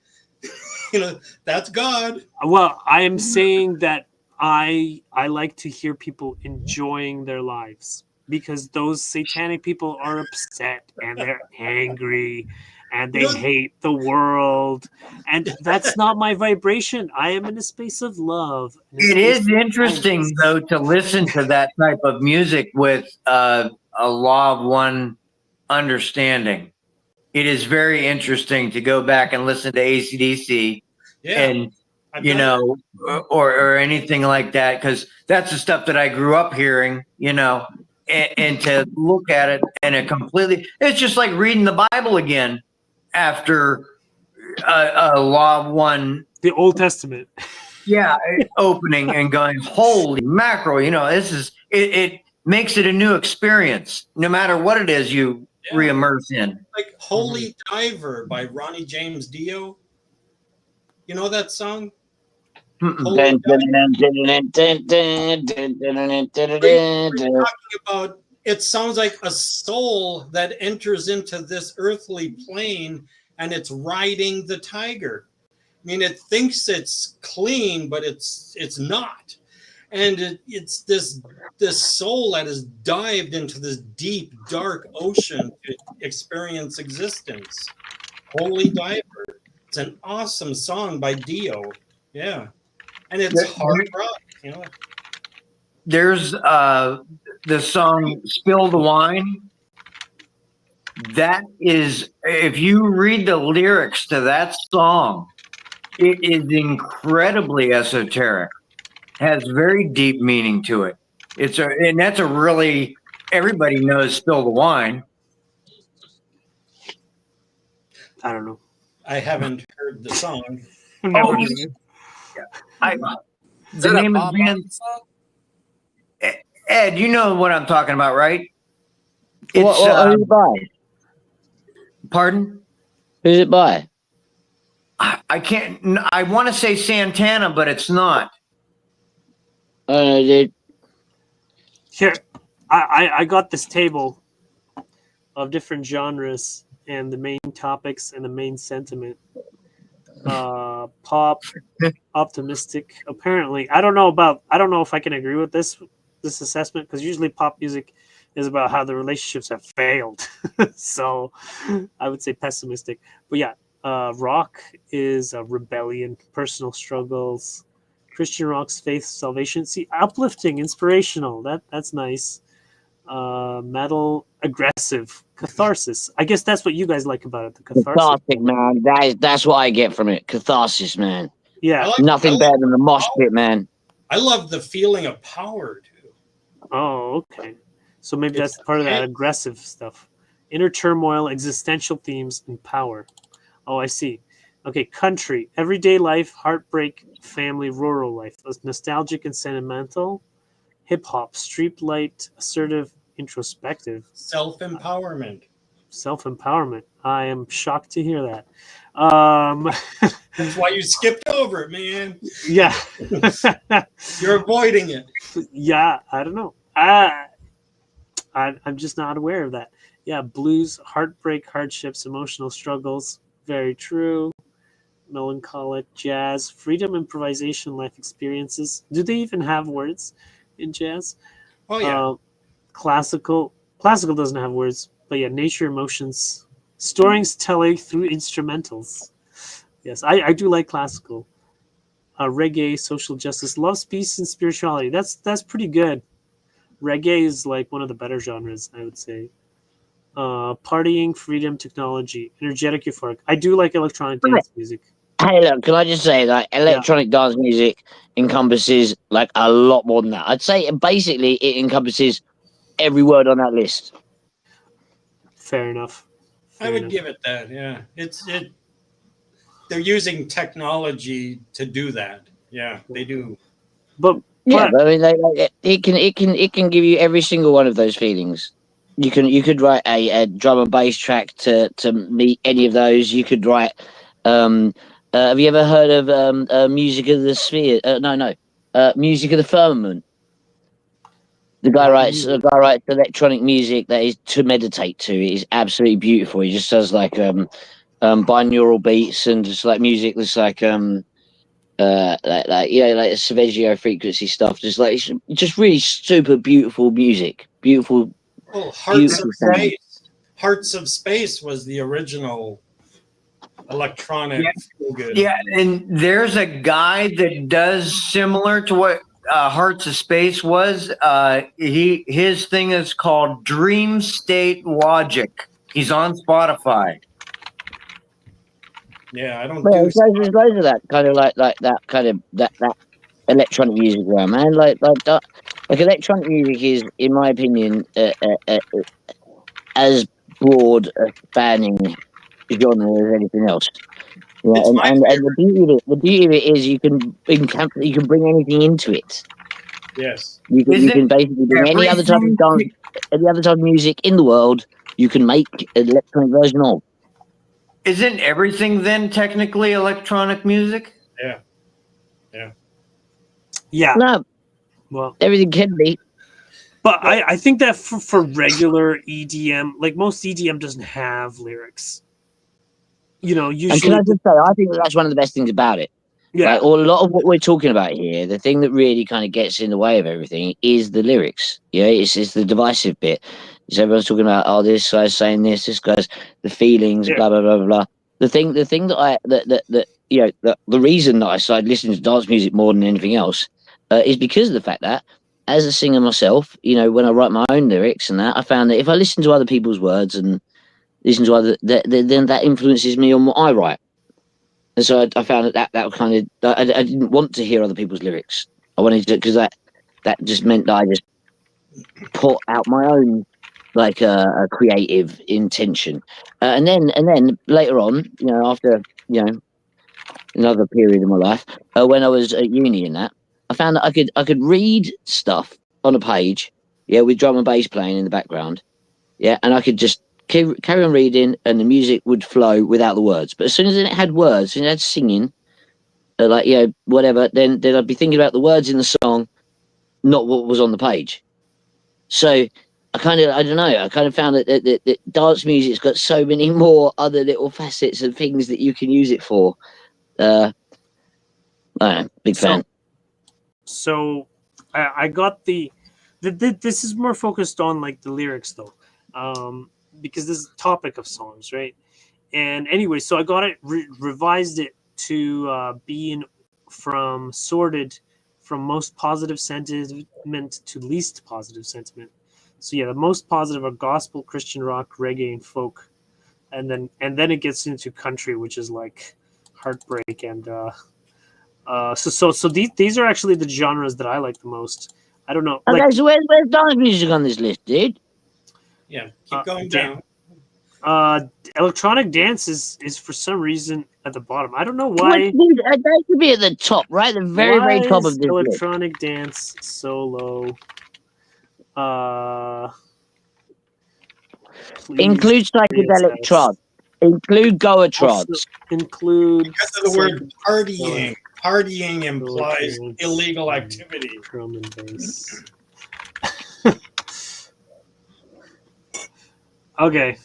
Speaker 2: That's God.
Speaker 1: well, I am saying that I like to hear people enjoying their lives, because those satanic people are upset and they're angry and they hate the world, and that's not my vibration. I am in a space of love.
Speaker 3: It is interesting, though, to listen to that type of music with a law of one understanding. It is very interesting to go back and listen to AC/DC, and or anything like that, because that's the stuff that I grew up hearing, and to look at it and it's just like reading the Bible again after a law of one,
Speaker 1: the Old Testament.
Speaker 3: Yeah, opening and going, holy mackerel, it makes it a new experience, no matter what it is you re-immerse in.
Speaker 2: Like Holy Diver by Ronnie James Dio. You know that song? Talking about, it sounds like a soul that enters into this earthly plane and it's riding the tiger. I mean, it thinks it's clean, but it's not. And it's this soul that has dived into this deep, dark ocean to experience existence. Holy Diver. It's an awesome song by Dio. Yeah. And it's hard rock,
Speaker 3: There's the song Spill the Wine. That is, if you read the lyrics to that song, it is incredibly esoteric. Has very deep meaning to it. And that's a really, everybody knows Spill the Wine.
Speaker 1: I don't know.
Speaker 2: I haven't heard the song.
Speaker 3: The name of the band. Ed, you know what I'm talking about, right? It's
Speaker 5: what who's it by?
Speaker 3: Pardon?
Speaker 5: Who's it by?
Speaker 3: I can't. I want to say Santana, but it's not.
Speaker 5: Dude.
Speaker 1: Here, I got this table of different genres and the main topics and the main sentiment. Pop, optimistic. Apparently, I don't know if I can agree with this assessment, because usually pop music is about how the relationships have failed. So I would say pessimistic. But yeah, rock is a rebellion, personal struggles. Christian rock's faith, salvation. See, uplifting, inspirational. That's nice. Metal, aggressive, catharsis. I guess that's what you guys like about it, the catharsis.
Speaker 5: Cathartic, man. That's what I get from it. Catharsis, man.
Speaker 1: Yeah.
Speaker 5: Nothing better than the mosh pit, man.
Speaker 2: I love the feeling of power too.
Speaker 1: Oh, okay. So maybe that's part of that aggressive stuff. Inner turmoil, existential themes, and power. Oh, I see. Okay, country, everyday life, heartbreak, family, rural life. Nostalgic and sentimental. Hip hop, street light, assertive, introspective.
Speaker 2: Self-empowerment.
Speaker 1: Self-empowerment. I am shocked to hear that.
Speaker 2: That's why you skipped over it, man.
Speaker 1: Yeah.
Speaker 2: You're avoiding it.
Speaker 1: Yeah, I don't know. I'm just not aware of that. Yeah, blues, heartbreak, hardships, emotional struggles. Very true. Melancholic, jazz, freedom, improvisation, life experiences. Do they even have words in jazz?
Speaker 2: Oh yeah.
Speaker 1: Classical doesn't have words, but yeah, nature, emotions, storytelling through instrumentals. Yes, I do like classical. Reggae, social justice, loves, peace, and spirituality. That's pretty good. Reggae is like one of the better genres, I would say. Partying, freedom, technology, energetic, euphoric. I do like electronic dance music.
Speaker 5: Hey, look, can I just say that electronic dance music encompasses like a lot more than that. I'd say basically it encompasses every word on that list.
Speaker 1: Fair enough.
Speaker 2: I would give it that. Yeah, they're using technology to do that. Yeah, they do.
Speaker 1: But
Speaker 5: I mean, it can give you every single one of those feelings. You could write a drum and bass track to meet any of those. You could write. Have you ever heard of Music of the Sphere? Music of the Firmament. The guy writes electronic music that is to meditate to. It is absolutely beautiful. He just does like binaural beats and just like music that's like like Sergio frequency stuff. Just like it's just really super beautiful music. Beautiful.
Speaker 2: Oh, Hearts of Space. Hearts of Space was the original electronic.
Speaker 3: Yeah, and there's a guy that does similar to what Hearts of Space was. His thing is called Dream State Logic. He's on Spotify.
Speaker 2: Yeah, I don't.
Speaker 5: There's loads of that kind of like that kind of that electronic music around, man. Like electronic music is, in my opinion, as broad a spanning genre as anything else. Yeah, and the beauty of it is you can bring anything into it.
Speaker 2: Yes.
Speaker 5: You can basically bring any other type of dance, any other type of music in the world. You can make an electronic version of.
Speaker 3: Isn't everything then technically electronic music?
Speaker 2: Yeah. Yeah.
Speaker 1: Yeah.
Speaker 5: No.
Speaker 1: Well,
Speaker 5: everything can be.
Speaker 1: But I think that for regular EDM, like most EDM doesn't have lyrics. Usually.
Speaker 5: And can I just say, I think that's one of the best things about it.
Speaker 1: Yeah.
Speaker 5: Like, a lot of what we're talking about here, the thing that really kind of gets in the way of everything is the lyrics. Yeah, it's the divisive bit. So everyone's talking about, oh, this guy's saying this guy's the feelings, blah blah blah blah. The thing that the reason that I started listening to dance music more than anything else is because of the fact that, as a singer myself, when I write my own lyrics and that, I found that if I listen to other people's words and listen to other, then that influences me on what I write. And so I found that kind of, I didn't want to hear other people's lyrics. I wanted to, because that just meant that I just put out my own like a creative intention. And then later on, after another period of my life, when I was at uni and that, I found that I could read stuff on a page, with drum and bass playing in the background, and I could just carry on reading, and the music would flow without the words. But as soon as it had words, and it had singing, whatever, then I'd be thinking about the words in the song, not what was on the page. So I don't know. I kind of found that dance music's got so many more other little facets and things that you can use it for. I don't know, big fan.
Speaker 1: So I got this is more focused on like the lyrics though, because this is the topic of songs, right? And anyway, so I got it revised it to be from sorted from most positive sentiment to least positive sentiment. So yeah, the most positive are gospel, Christian rock, reggae, and folk, and then it gets into country, which is like heartbreak and so these are actually the genres that I like the most. I don't know.
Speaker 5: Okay,
Speaker 1: Like,
Speaker 5: so where's dance music on this list, dude?
Speaker 2: Yeah, keep going down.
Speaker 1: electronic dance is for some reason at the bottom. I don't know
Speaker 5: What,
Speaker 1: why.
Speaker 5: dude, that should be at the top, right? The very,
Speaker 1: Why
Speaker 5: very top
Speaker 1: is
Speaker 5: of this list.
Speaker 1: electronic dance so low? Please
Speaker 5: Include psychedelic
Speaker 1: reassess.
Speaker 5: trance. Include Goa
Speaker 1: Also
Speaker 5: trance.
Speaker 1: include
Speaker 2: Because of the word partying.
Speaker 1: psychedelic
Speaker 2: Partying implies
Speaker 1: trance
Speaker 2: illegal
Speaker 1: and
Speaker 2: activity.
Speaker 1: drum and bass. Okay.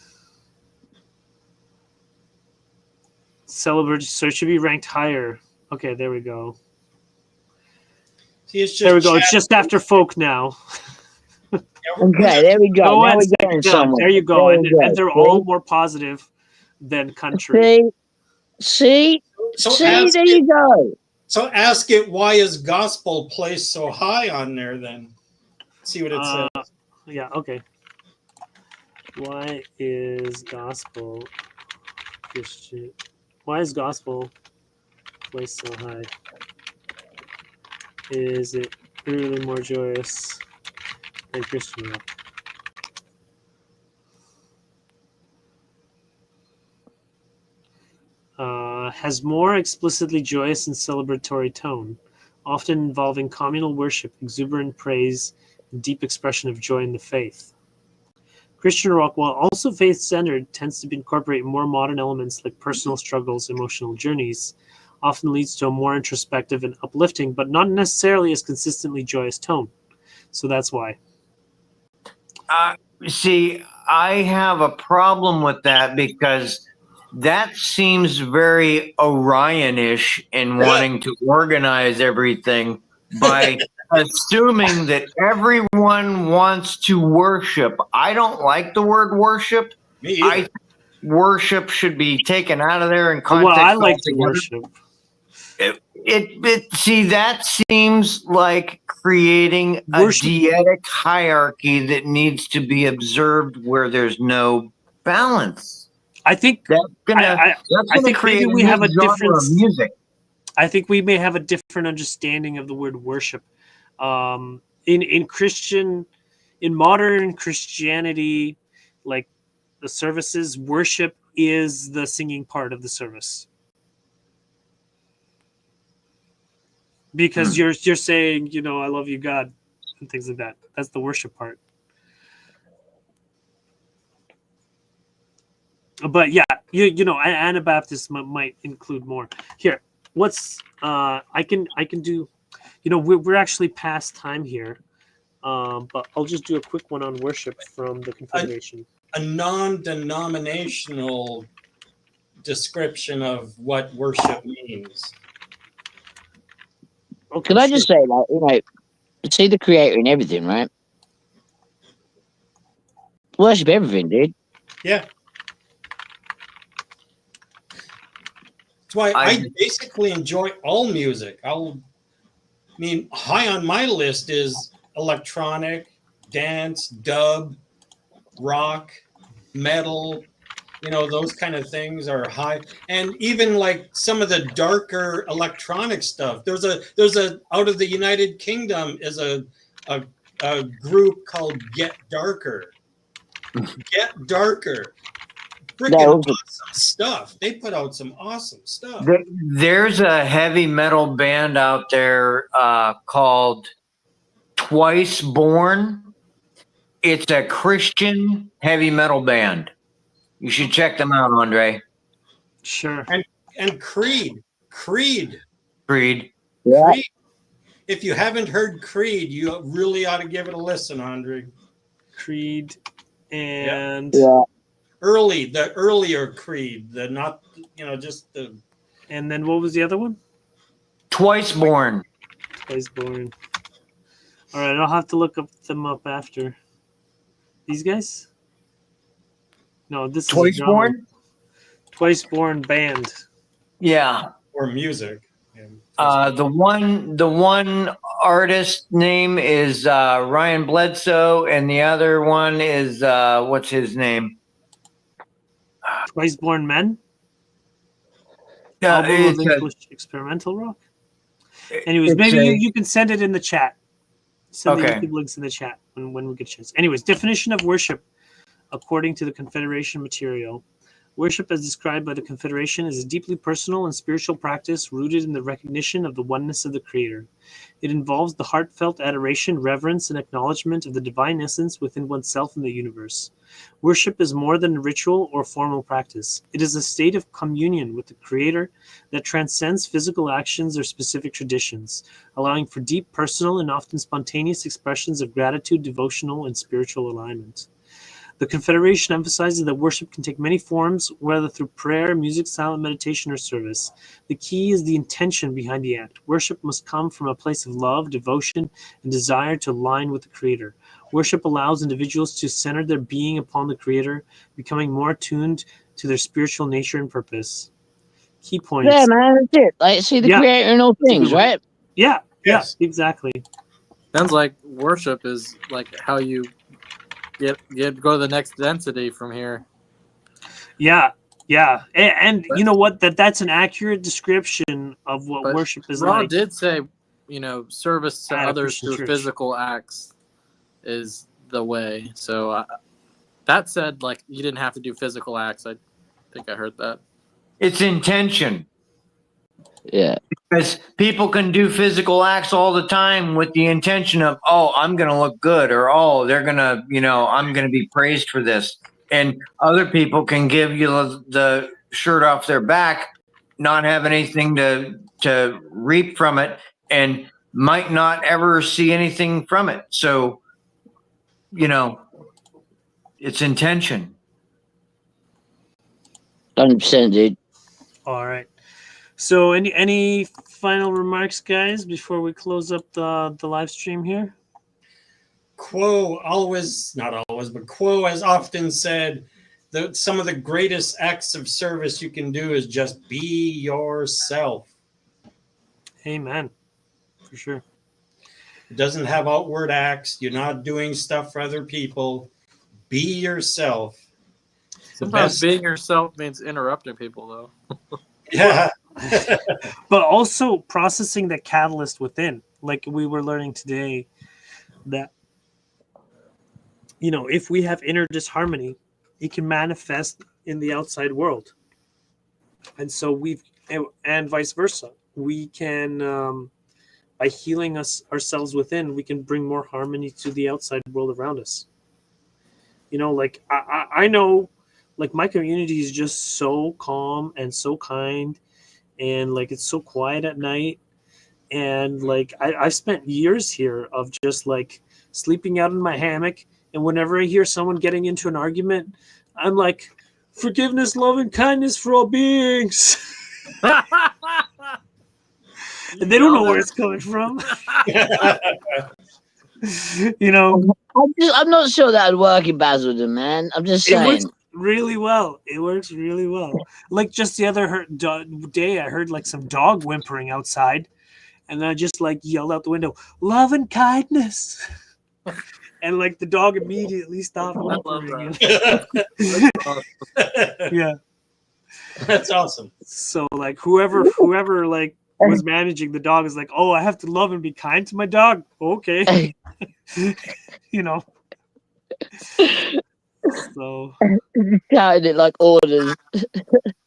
Speaker 1: Celebrate, so it should be ranked higher. Okay, there we go.
Speaker 2: See, it's just
Speaker 1: There we go. It's
Speaker 2: chat.
Speaker 1: just after folk now.
Speaker 2: Yeah, we're
Speaker 5: Okay,
Speaker 2: just-
Speaker 5: there we go.
Speaker 1: Go
Speaker 5: Now
Speaker 1: and
Speaker 5: we're
Speaker 1: second
Speaker 5: getting
Speaker 1: down.
Speaker 5: somewhere.
Speaker 1: There you go.
Speaker 5: There
Speaker 1: And,
Speaker 5: we go.
Speaker 1: and they're
Speaker 5: See?
Speaker 1: all more positive than country.
Speaker 5: See,
Speaker 2: So
Speaker 5: there you go.
Speaker 2: So ask it, why is gospel placed so high on there then? See what it says.
Speaker 1: Yeah, okay. Why is gospel Christian? Why is gospel placed so high? Is it really more joyous than Christian rock? Has more explicitly joyous and celebratory tone, often involving communal worship, exuberant praise, and deep expression of joy in the faith. Christian rock, while also faith-centered, tends to incorporate more modern elements like personal struggles, emotional journeys, often leads to a more introspective and uplifting, but not necessarily as consistently joyous tone. So that's why.
Speaker 3: See, I have a problem with that because that seems very Orion-ish in wanting to organize everything by assuming that everyone wants to worship. I don't like the word worship.
Speaker 2: Me either.
Speaker 3: I think worship should be taken out of there in
Speaker 1: Well,
Speaker 3: context.
Speaker 1: I like to
Speaker 3: altogether.
Speaker 1: worship.
Speaker 3: See, that seems like creating a
Speaker 1: Worship-
Speaker 3: dietic hierarchy that needs to be observed where there's no balance.
Speaker 1: I think
Speaker 3: That's gonna
Speaker 1: I think
Speaker 3: create
Speaker 1: maybe we
Speaker 3: a
Speaker 1: have a
Speaker 3: new genre
Speaker 1: difference.
Speaker 3: of music.
Speaker 1: I think we may have a different understanding of the word worship. In modern Christianity, like the services, worship is the singing part of the service. Because you're saying, I love you, God, and things like that. That's the worship part. But yeah, Anabaptists might include more. Here, I can do. We're actually past time here, but I'll just do a quick one on worship from the Confederation.
Speaker 2: A non-denominational description of what worship means.
Speaker 1: Okay,
Speaker 5: Could I just say, see the creator in everything, right? Worship everything, dude.
Speaker 2: Yeah. That's why I basically enjoy all music. High on my list is electronic, dance, dub, rock, metal. Those kind of things are high, and even like some of the darker electronic stuff. There's a out of the United Kingdom is a group called Get Darker. Get Darker. Freaking awesome stuff. They put out some awesome stuff.
Speaker 3: There's a heavy metal band out there called Twice Born. It's a Christian heavy metal band. You should check them out, Andre.
Speaker 1: Sure.
Speaker 2: And Creed.
Speaker 3: Creed.
Speaker 5: Yeah.
Speaker 2: Creed. If you haven't heard Creed, you really ought to give it a listen, Andre.
Speaker 1: creed, and
Speaker 5: Yeah.
Speaker 2: The earlier creed, the not, just the.
Speaker 1: and then what was the other one?
Speaker 3: Twice born.
Speaker 1: Twice born. All right, I'll have to look them up after. These guys? No, this is a
Speaker 3: Twice
Speaker 1: drama.
Speaker 3: born?
Speaker 1: Twice born band.
Speaker 3: Yeah.
Speaker 2: Or music. Yeah.
Speaker 3: The one artist name is Ryan Bledsoe, and the other one is what's his name?
Speaker 1: Twice born men.
Speaker 3: Yeah,
Speaker 1: Album of English experimental rock. Anyways, maybe you can send it in the chat. Send the YouTube links in the chat when we get a chance. Anyways, definition of worship according to the Confederation material. Worship, as described by the Confederation, is a deeply personal and spiritual practice rooted in the recognition of the oneness of the Creator. It involves the heartfelt adoration, reverence, and acknowledgement of the divine essence within oneself and the universe. Worship is more than a ritual or formal practice. It is a state of communion with the Creator that transcends physical actions or specific traditions, allowing for deep personal and often spontaneous expressions of gratitude, devotional, and spiritual alignment. The Confederation emphasizes that worship can take many forms, whether through prayer, music, silent meditation, or service. The key is the intention behind the act. Worship must come from a place of love, devotion, and desire to align with the Creator. Worship allows individuals to center their being upon the Creator, becoming more attuned to their spiritual nature and purpose. Key points.
Speaker 5: Yeah, man, that's it. Like, see the Creator in all things, right?
Speaker 1: Yeah,
Speaker 2: Yes.
Speaker 1: yeah, exactly.
Speaker 4: Sounds like worship is like how you go to the next density from here.
Speaker 1: Yeah, and you know what? That's an accurate description of what worship is
Speaker 4: Ra
Speaker 1: like.
Speaker 4: did say, service to
Speaker 1: At a
Speaker 4: others
Speaker 1: Christian
Speaker 4: through
Speaker 1: church.
Speaker 4: physical acts is the way. So that said, like, you didn't have to do physical acts. I think I heard that.
Speaker 3: It's intention.
Speaker 5: Yeah.
Speaker 3: Because people can do physical acts all the time with the intention of, oh, I'm going to look good, or, oh, they're going to, I'm going to be praised for this. And other people can give you the shirt off their back, not have anything to reap from it, and might not ever see anything from it. So, it's intention.
Speaker 5: 100%, dude.
Speaker 1: All right. So, any final remarks, guys, before we close up the live stream here?
Speaker 2: Quo not always, but Quo has often said that some of the greatest acts of service you can do is just be yourself.
Speaker 1: Amen. For sure.
Speaker 2: It doesn't have outward acts. You're not doing stuff for other people. Be yourself.
Speaker 4: Sometimes being yourself means interrupting people, though.
Speaker 2: Yeah.
Speaker 1: But also processing the catalyst within. Like we were learning today that, if we have inner disharmony, it can manifest in the outside world. And so and vice versa. We can, by healing ourselves within, we can bring more harmony to the outside world around us. Like I know, like my community is just so calm and so kind, and like it's so quiet at night. And like I spent years here of just like sleeping out in my hammock, and whenever I hear someone getting into an argument, I'm like, forgiveness, love, and kindness for all beings. And they don't know where it's coming from.
Speaker 5: I'm not sure that would work in Basildon, man. I'm just saying.
Speaker 1: It works really well. It works really well. Like just the other day, I heard like some dog whimpering outside, and I just like yelled out the window, "Love and kindness," and like the dog immediately stopped whimpering. Yeah,
Speaker 2: that's awesome.
Speaker 1: So like whoever like was managing the dog is like, oh, I have to love and be kind to my dog. Okay. So
Speaker 5: counting it like orders.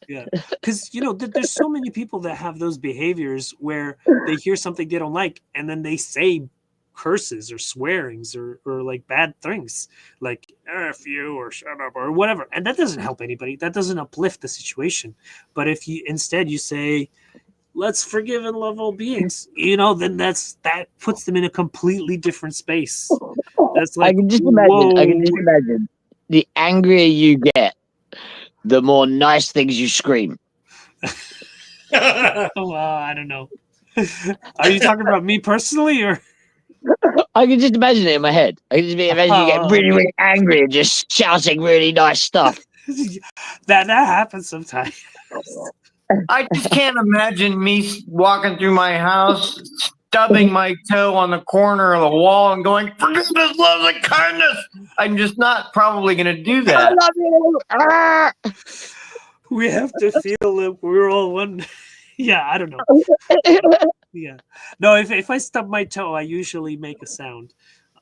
Speaker 1: Yeah, because there's so many people that have those behaviors where they hear something they don't like and then they say curses or swearings or like bad things like F you or shut up or whatever, and that doesn't help anybody. That doesn't uplift the situation. But if you instead you say, let's forgive and love all beings, then that puts them in a completely different space. That's
Speaker 5: I
Speaker 1: like,
Speaker 5: can just imagine. I can
Speaker 1: whoa.
Speaker 5: just imagine. The angrier you get, the more nice things you scream.
Speaker 1: Well, I don't know. Are you talking about me personally, or
Speaker 5: I can just imagine it in my head. I can just imagine you get really, really angry and just shouting really nice stuff.
Speaker 1: that happens sometimes?
Speaker 3: I just can't imagine me walking through my house, stubbing my toe on the corner of the wall and going, forgiveness, love, and kindness. I'm just not probably going to do
Speaker 5: I
Speaker 3: that.
Speaker 5: love you. Ah!
Speaker 1: We have to feel that we're all one. Yeah, I don't know. Yeah, no. If I stub my toe, I usually make a sound.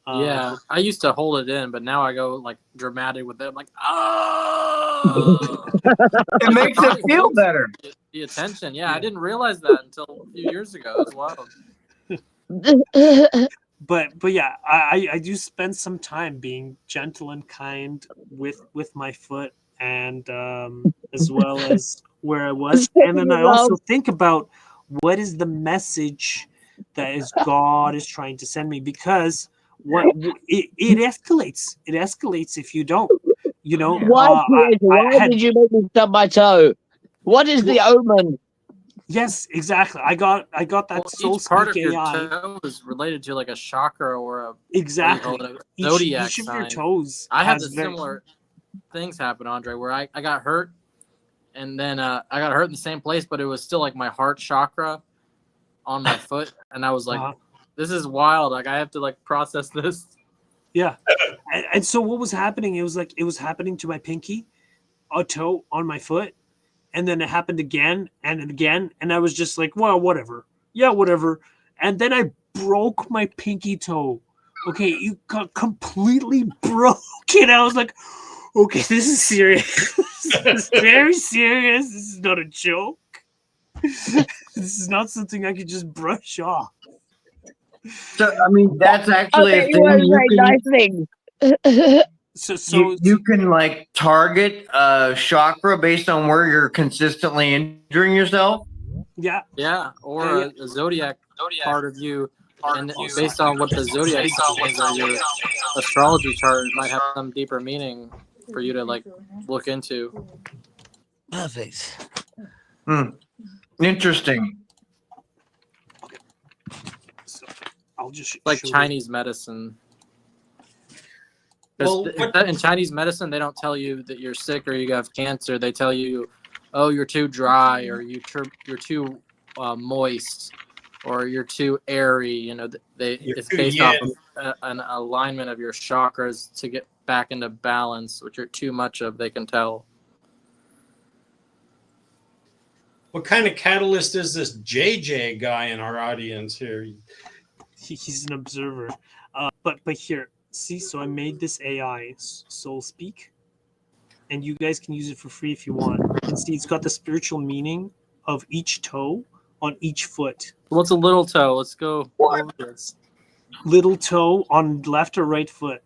Speaker 4: Yeah, I used to hold it in, but now I go like dramatic with it. I'm like, oh,
Speaker 3: It makes it feel better.
Speaker 4: the attention. Yeah, I didn't realize that until a few years ago. It's wild.
Speaker 1: But yeah, I do spend some time being gentle and kind with my foot, and as well as where I was, and then I also think about what is the message that is God is trying to send me, because it escalates. It escalates if you don't. You know,
Speaker 5: Why, Creator? Why did you make me stub my toe? What is the omen?
Speaker 1: Yes, exactly. I got that soul
Speaker 4: Each part of
Speaker 1: speak
Speaker 4: your
Speaker 1: AI.
Speaker 4: toe is related to like a chakra or a
Speaker 1: Exactly.
Speaker 4: zodiac
Speaker 1: Each of
Speaker 4: sign.
Speaker 1: your toes.
Speaker 4: I had
Speaker 1: has
Speaker 4: the
Speaker 1: very,
Speaker 4: similar things happen, Andre, where I got hurt, and then I got hurt in the same place, but it was still like my heart chakra on my foot, and I was like, "This is wild! Like I have to like process this."
Speaker 1: Yeah, and so what was happening? It was like it was happening to my pinky, a toe on my foot, and then it happened again and again, and I was just like, well, whatever. Yeah, whatever. And then I broke my pinky toe. Okay, you completely broke it. I was like, okay, this is serious. This is very serious. This is not a joke. This is not something I could just brush off.
Speaker 3: So, I mean, that's actually a
Speaker 5: Okay, you
Speaker 3: thing.
Speaker 5: want to say nice things.
Speaker 1: So
Speaker 3: You can like target a chakra based on where you're consistently injuring yourself.
Speaker 1: yeah,
Speaker 4: Yeah, or a zodiac part of you, and based on what the zodiac sign is or your astrology chart, it might have some deeper meaning for you to like look into.
Speaker 5: Perfect.
Speaker 3: Interesting.
Speaker 1: so I'll just
Speaker 4: Like
Speaker 1: show
Speaker 4: Chinese medicine.
Speaker 2: Well,
Speaker 4: In Chinese medicine, they don't tell you that you're sick or you have cancer. They tell you, "Oh, you're too dry," or "You're too moist," or "You're too airy." You know, it's based off of an alignment of your chakras to get back into balance. Which you're too much of, they can tell.
Speaker 2: What kind of catalyst is this JJ guy in our audience here?
Speaker 1: he's an observer. But here, see, so I made this AI soul speak, and you guys can use it for free if you want. And see, it's got the spiritual meaning of each toe on each foot.
Speaker 4: What's a little toe? Let's go over this.
Speaker 1: Little toe on left or right foot.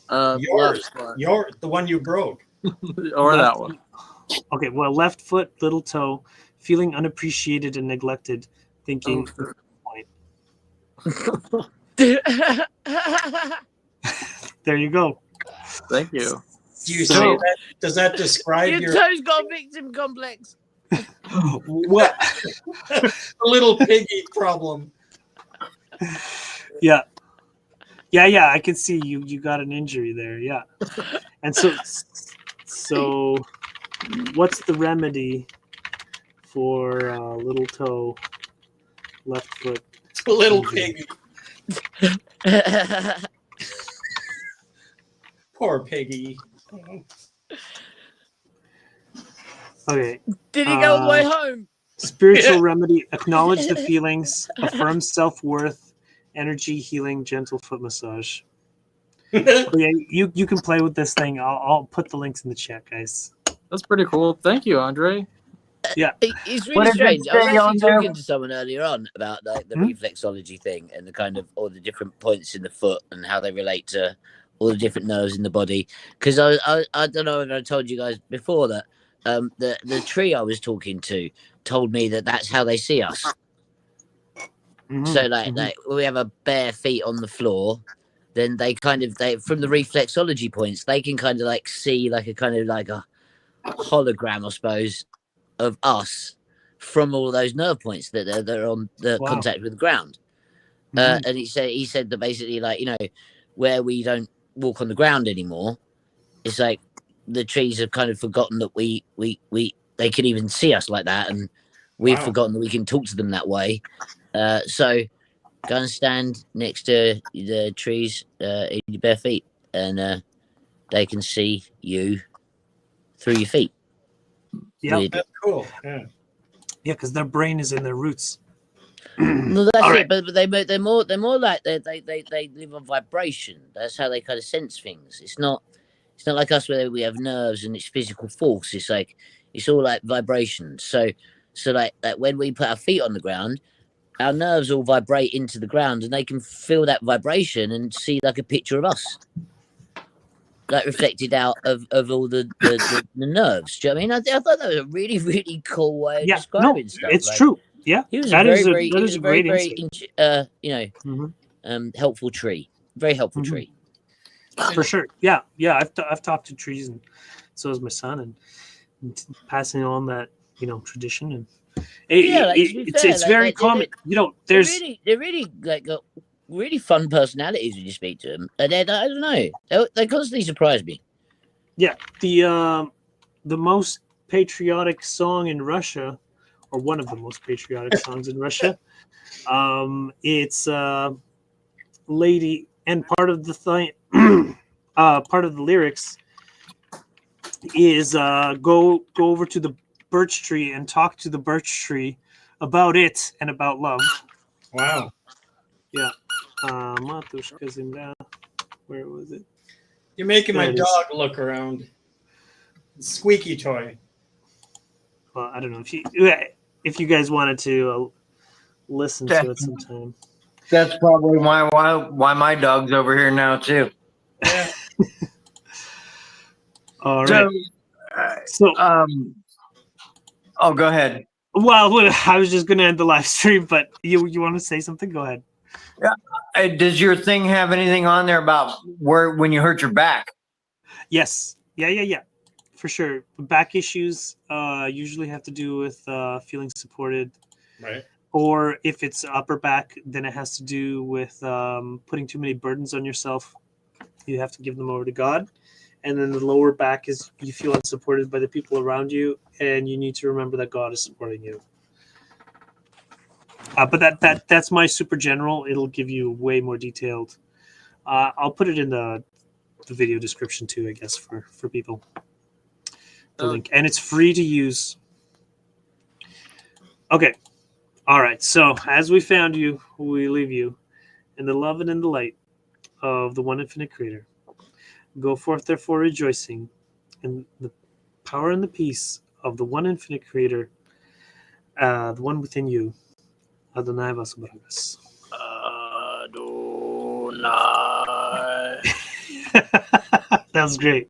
Speaker 2: Yours,
Speaker 4: left
Speaker 2: the one you broke.
Speaker 4: or
Speaker 1: Left-
Speaker 4: that one.
Speaker 1: Okay, well, left foot, little toe, feeling unappreciated and neglected, thinking. There you go.
Speaker 4: Thank you.
Speaker 2: Do you
Speaker 1: So-
Speaker 2: say that? Does that describe your
Speaker 5: toe's got a victim complex.
Speaker 1: What?
Speaker 2: little piggy problem?
Speaker 1: Yeah. I can see you got an injury there. Yeah. And so what's the remedy for little toe, left foot?
Speaker 2: It's a little piggy. Poor piggy.
Speaker 1: Okay.
Speaker 5: Did he go all the way home?
Speaker 1: Spiritual remedy: acknowledge the feelings, affirm self-worth, energy healing, gentle foot massage. Yeah, you can play with this thing. I'll put the links in the chat, guys.
Speaker 4: That's pretty cool. Thank you, Andre.
Speaker 5: It's
Speaker 3: What
Speaker 5: really
Speaker 3: did it
Speaker 5: strange. I was
Speaker 3: say on
Speaker 5: actually
Speaker 3: there?
Speaker 5: talking to someone earlier on about like the reflexology thing and the kind of all the different points in the foot and how they relate to all the different nerves in the body. Because I don't know if I told you guys before that the tree I was talking to told me that that's how they see us. So like we have a bare feet on the floor, then they from the reflexology points, they can kind of like see like a kind of like a hologram, I suppose, of us from all those nerve points that are on the
Speaker 1: Wow.
Speaker 5: contact with the ground.
Speaker 1: Mhm.
Speaker 5: And he said that basically, like, you know, where we don't walk on the ground anymore, it's like the trees have kind of forgotten that we they can even see us like that, and we've
Speaker 2: Wow.
Speaker 5: forgotten that we can talk to them that way. So go and stand next to the trees in your bare feet, and they can see you through your feet.
Speaker 1: Yeah,
Speaker 5: Weirdly.
Speaker 2: That's cool. Yeah.
Speaker 1: yeah, because their brain is in their roots.
Speaker 5: No, that's
Speaker 1: All
Speaker 5: it.
Speaker 1: right.
Speaker 5: But they're more like they live on vibration. That's how they kind of sense things. It's not like us where we have nerves and it's physical force. It's like it's all like vibration. So like when we put our feet on the ground, our nerves all vibrate into the ground, and they can feel that vibration and see like a picture of us, like reflected out of all the nerves. Do you know what I mean? I thought that was a really really cool way of
Speaker 1: Yeah, no,
Speaker 5: describing stuff.
Speaker 1: it's
Speaker 5: Like,
Speaker 1: true. Yeah,
Speaker 5: he was a
Speaker 1: that is
Speaker 5: very
Speaker 1: a
Speaker 5: very
Speaker 1: that is a great insight.
Speaker 5: helpful tree. Very helpful
Speaker 1: Mhm.
Speaker 5: tree.
Speaker 1: For sure. Yeah, yeah. I've talked to trees, and so has my son, and passing on that tradition, and
Speaker 5: Yeah, like, to be fair,
Speaker 1: it's
Speaker 5: like,
Speaker 1: very common. There's
Speaker 5: they're really like got really fun personalities when you speak to them, and I don't know, they constantly surprise me.
Speaker 1: yeah the most patriotic song in Russia, or one of the most patriotic songs in Russia. It's lady, and part of the thing, part of the lyrics is go over to the birch tree and talk to the birch tree about it and about love.
Speaker 2: Wow.
Speaker 1: Yeah. Matushka Zemля. Where was it?
Speaker 2: You're making
Speaker 1: There
Speaker 2: my
Speaker 1: it is.
Speaker 2: dog look around. Squeaky toy.
Speaker 1: Well, I don't know if you guys wanted to listen to it sometime.
Speaker 3: That's probably why my dog's over here now too.
Speaker 2: Yeah.
Speaker 1: All right. So,
Speaker 3: oh, go ahead.
Speaker 1: well, I was just going to end the live stream, but you want to say something? Go ahead.
Speaker 3: Yeah. Does your thing have anything on there about when you hurt your back?
Speaker 1: Yes. Yeah. For sure. Back issues usually have to do with feeling supported.
Speaker 2: Right.
Speaker 1: Or if it's upper back, then it has to do with putting too many burdens on yourself. You have to give them over to God. And then the lower back is you feel unsupported by the people around you, and you need to remember that God is supporting you. But that's my super general. It'll give you way more detailed. I'll put it in the video description too, I guess, for people. The link, and it's free to use. Okay. All right. So as we found you, we leave you in the love and in the light of the one infinite creator. Go forth, therefore, rejoicing in the power and the peace of the one infinite creator, the one within you. Adonai Vasabragas.
Speaker 5: Adonai.
Speaker 1: That was great.